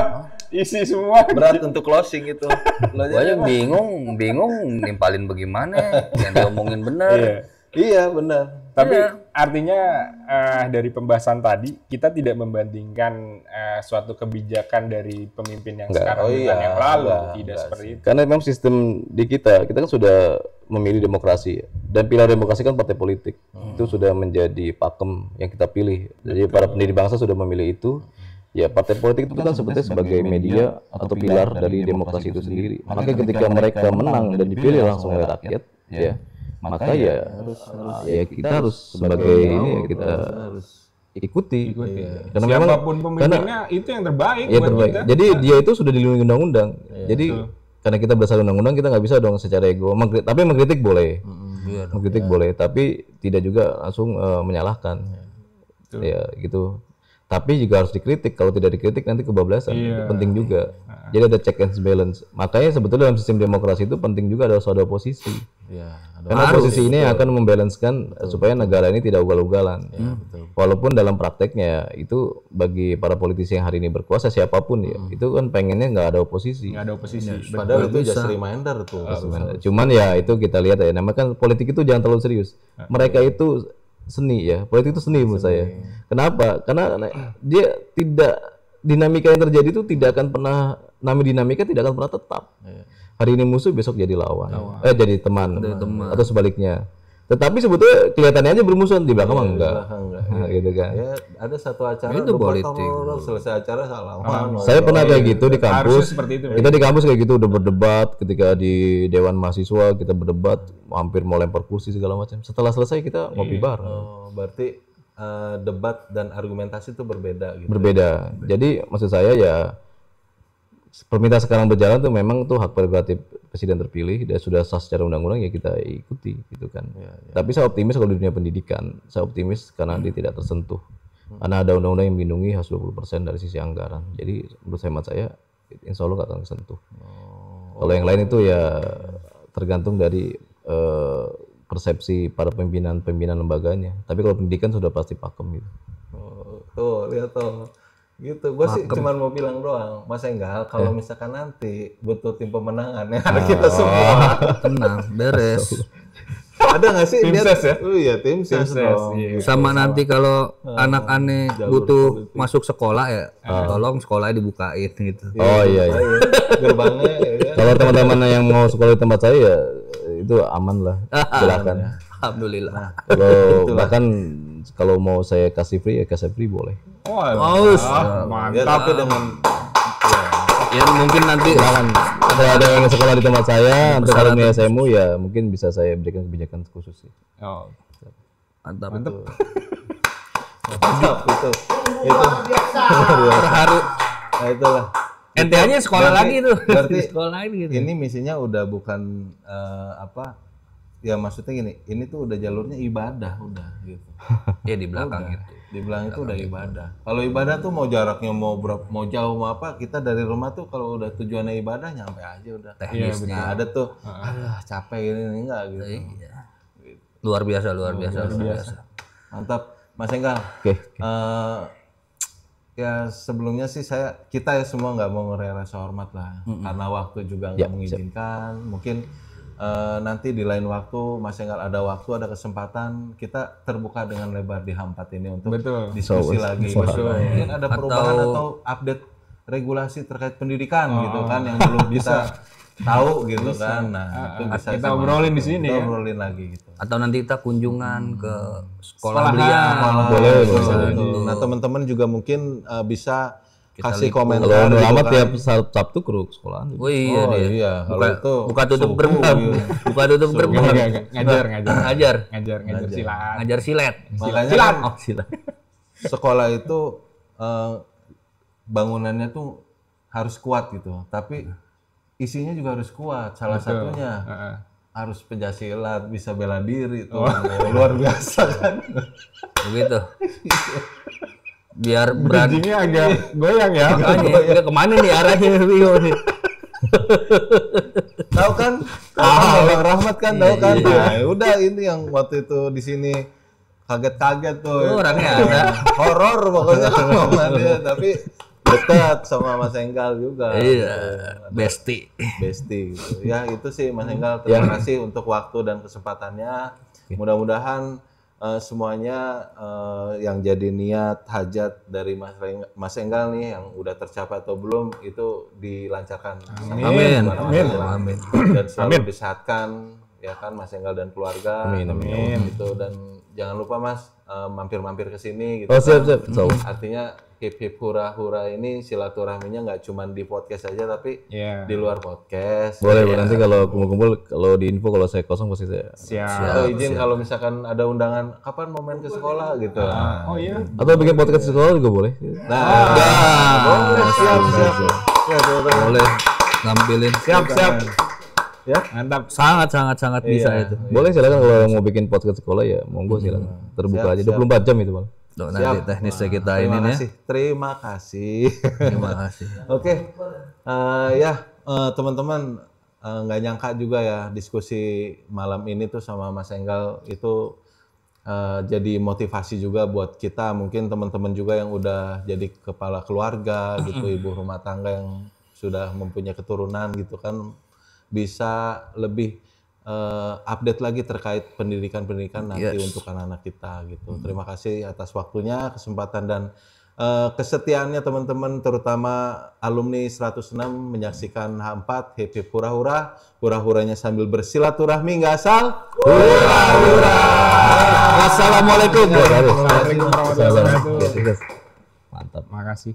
Isi semua. Berat untuk closing itu. Lo Gue aja bingung nimpalin bagaimana yang diomongin bener. Iya. Iya benar. Tapi artinya dari pembahasan tadi kita tidak membandingkan suatu kebijakan dari pemimpin yang sekarang dengan yang lalu, tidak seperti itu. Karena memang sistem di kita kan sudah memilih demokrasi, dan pilar demokrasi kan partai politik. Itu sudah menjadi pakem yang kita pilih. Jadi para pendiri bangsa sudah memilih itu. Ya, partai politik itu kan sebetulnya sebagai media atau pilar dari demokrasi itu sendiri. Maka ketika mereka menang dan dipilih langsung oleh rakyat, ya, maka ya kita harus sebagai ini ya kita harus ikuti. Karena memang Siapapun pemimpinnya itu yang terbaik ya buat terbaik. kita. Jadi dia itu sudah dilindungi undang-undang. Jadi karena kita berdasarkan undang-undang, kita nggak bisa dong secara ego. Tapi mengkritik boleh, mengkritik boleh, tapi tidak juga langsung menyalahkan. Ya gitu. Tapi juga harus dikritik. Kalau tidak dikritik nanti kebablasan. Itu penting juga. Jadi ada check and balance. Makanya sebetulnya dalam sistem demokrasi itu penting juga ada oposisi. Karena posisi ini akan membalancekan supaya negara ini tidak ugal-ugalan. Walaupun dalam prakteknya itu bagi para politisi yang hari ini berkuasa siapapun ya, itu kan pengennya nggak ada oposisi. Nggak ada oposisi. Padahal itu just reminder tuh. Cuman ya itu kita lihat ya, namanya kan politik itu jangan terlalu serius. Mereka itu seni ya, politik itu seni menurut saya. Kenapa? Karena dia tidak, dinamika yang terjadi itu tidak akan pernah, namanya dinamika tidak akan pernah tetap. Hari ini musuh, besok jadi lawan. Jadi teman. Atau sebaliknya. Tetapi sebetulnya kelihatannya aja bermusuhan, di belakang mah enggak. Gitu kan. Ya, ada satu acara Itu politik. selesai acara salaman. Saya pernah kayak gitu di kampus. Harusnya seperti itu. Kita di kampus kayak gitu udah berdebat, ketika di dewan mahasiswa kita berdebat, hampir mau lempar kursi segala macam. Setelah selesai kita ngopi bareng. Oh, berarti debat dan argumentasi itu berbeda gitu. Berbeda. Jadi maksud saya ya, permintaan sekarang berjalan tuh memang tuh hak prerogatif presiden terpilih dan sudah sah secara undang-undang, ya kita ikuti gitu kan. Tapi saya optimis kalau di dunia pendidikan, saya optimis karena dia tidak tersentuh. Karena ada undang-undang yang melindungi harus 20% dari sisi anggaran. Jadi menurut hemat saya insya Allah nggak akan tersentuh. Kalau yang lain itu ya tergantung dari persepsi para pimpinan lembaganya. Tapi kalau pendidikan sudah pasti pakem gitu. Tuh, lihat tuh. Gitu. Gue sih cuma mau bilang doang, Mas Enggal, kalau misalkan nanti butuh tim pemenangan ya ada kita semua. Tenang, beres. Ada nggak sih? Tim ses ya? Iya, tim ses dong. iya. Sama nanti kalau anak aneh butuh masuk sekolah ya, tolong sekolahnya dibukain gitu. Oh iya. Gerbangnya ya. Kalau teman-teman yang mau sekolah di tempat saya ya itu aman lah. Silakan. Alhamdulillah. Kalau bahkan kalau mau saya kasih free ya kasih free boleh. Oh, Ya, mantap. tapi dengan Ya mungkin nanti Kalau ada yang sekolah di tempat saya untuk alumni SMU ya mungkin bisa saya berikan kebijakan khusus sih. Oh, mantap. mantap itu. Terharu. Nah, itulah. Ente aja sekolah lagi tuh. Berarti Sekolah lagi gitu. ini misinya udah bukan ya maksudnya gini, ini tuh udah jalurnya ibadah udah gitu. Ya di belakang itu. Di belakang itu udah ibadah. Kalau ibadah tuh mau jaraknya mau jauh mau apa, kita dari rumah tuh kalau udah tujuannya ibadah nyampe aja udah. Teknisnya. Nah, ada tuh, capek ini enggak gitu. Iya. Luar biasa. Mantap, Mas Enggal. Oke. Ya sebelumnya sih kita ya semua nggak mau ngerasa hormat lah, karena waktu juga nggak mengizinkan. Mungkin nanti di lain waktu, Mas Enggal ada waktu, ada kesempatan, kita terbuka dengan lebar di H4 ini untuk diskusi lagi. Mungkin ada perubahan atau update regulasi terkait pendidikan gitu kan yang belum kita tahu gitu kan. Nah, itu bisa kita obrolin di sini ya. kita obrolin lagi gitu. Atau nanti kita kunjungan ke sekolah beliau. Boleh. Nah, teman-teman juga mungkin bisa kasih Kalau komentar. lama tiap Sabtu ke sekolahan. Oh iya Oh dia. iya, kalau itu Buka tutup gerbang. Buka tutup gerbang. Ngajar Ngajar silat. ngajar silet. makanya kan Oh, silet. sekolah itu bangunannya tuh harus kuat gitu, tapi isinya juga harus kuat. Salah satunya harus pencak-silat, bisa bela diri tuh. Luar biasa kan. Begitu. Biar berani. Bridging-nya agak goyang ya. Makanya, kemana nih arahnya Rio nih? Tahu kan? Bang Rahmat kan tahu kan? Nah, udah ini yang waktu itu di sini kaget-kaget tuh. Orangnya ada. Horor pokoknya omongan dia, tapi dekat sama Mas Enggal juga. Iya, besti. Besti gitu. Ya itu sih Mas Enggal, terima kasih untuk waktu dan kesempatannya. Mudah-mudahan semuanya yang jadi niat hajat dari Mas Enggal nih yang udah tercapai atau belum itu dilancarkan. Amin. Amin. Dan selalu disehatkan ya kan Mas Enggal dan keluarga. Amin. Gitu. Dan jangan lupa Mas mampir-mampir ke sini gitu. Oh siap. Artinya hip hura ini silaturahminya nggak cuma di podcast aja tapi di luar podcast. Boleh nanti kalau kumpul-kumpul kalau di info kalau saya kosong pasti saya. Atau izin kalau misalkan ada undangan kapan mau main ke sekolah gitu. Oh iya. Atau bikin podcast di sekolah juga boleh. Nah, boleh, siap. Ya, Boleh nampilin. Siap. Ya. Mantap. Sangat bisa itu. Boleh silakan kalau mau bikin podcast sekolah ya monggo silakan. Terbuka aja 24 jam itu Bang. Tuh, nanti teknisnya kita ini nih. Terima kasih. Terima kasih. Oke, teman-teman nggak nyangka juga ya diskusi malam ini tuh sama Mas Enggal itu jadi motivasi juga buat kita. Mungkin teman-teman juga yang udah jadi kepala keluarga gitu, ibu rumah tangga yang sudah mempunyai keturunan gitu kan bisa lebih update lagi terkait pendidikan nanti untuk anak-anak kita gitu. Terima kasih atas waktunya, kesempatan dan kesetiaannya teman-teman, terutama alumni 106 menyaksikan H4 Happy Hura-Hura. Hura-huranya sambil bersilaturahmi nggak asal. Hura-hura. Wassalamualaikum. Waalaikumsalam warahmatullahi wabarakatuh. Mantap. Makasih.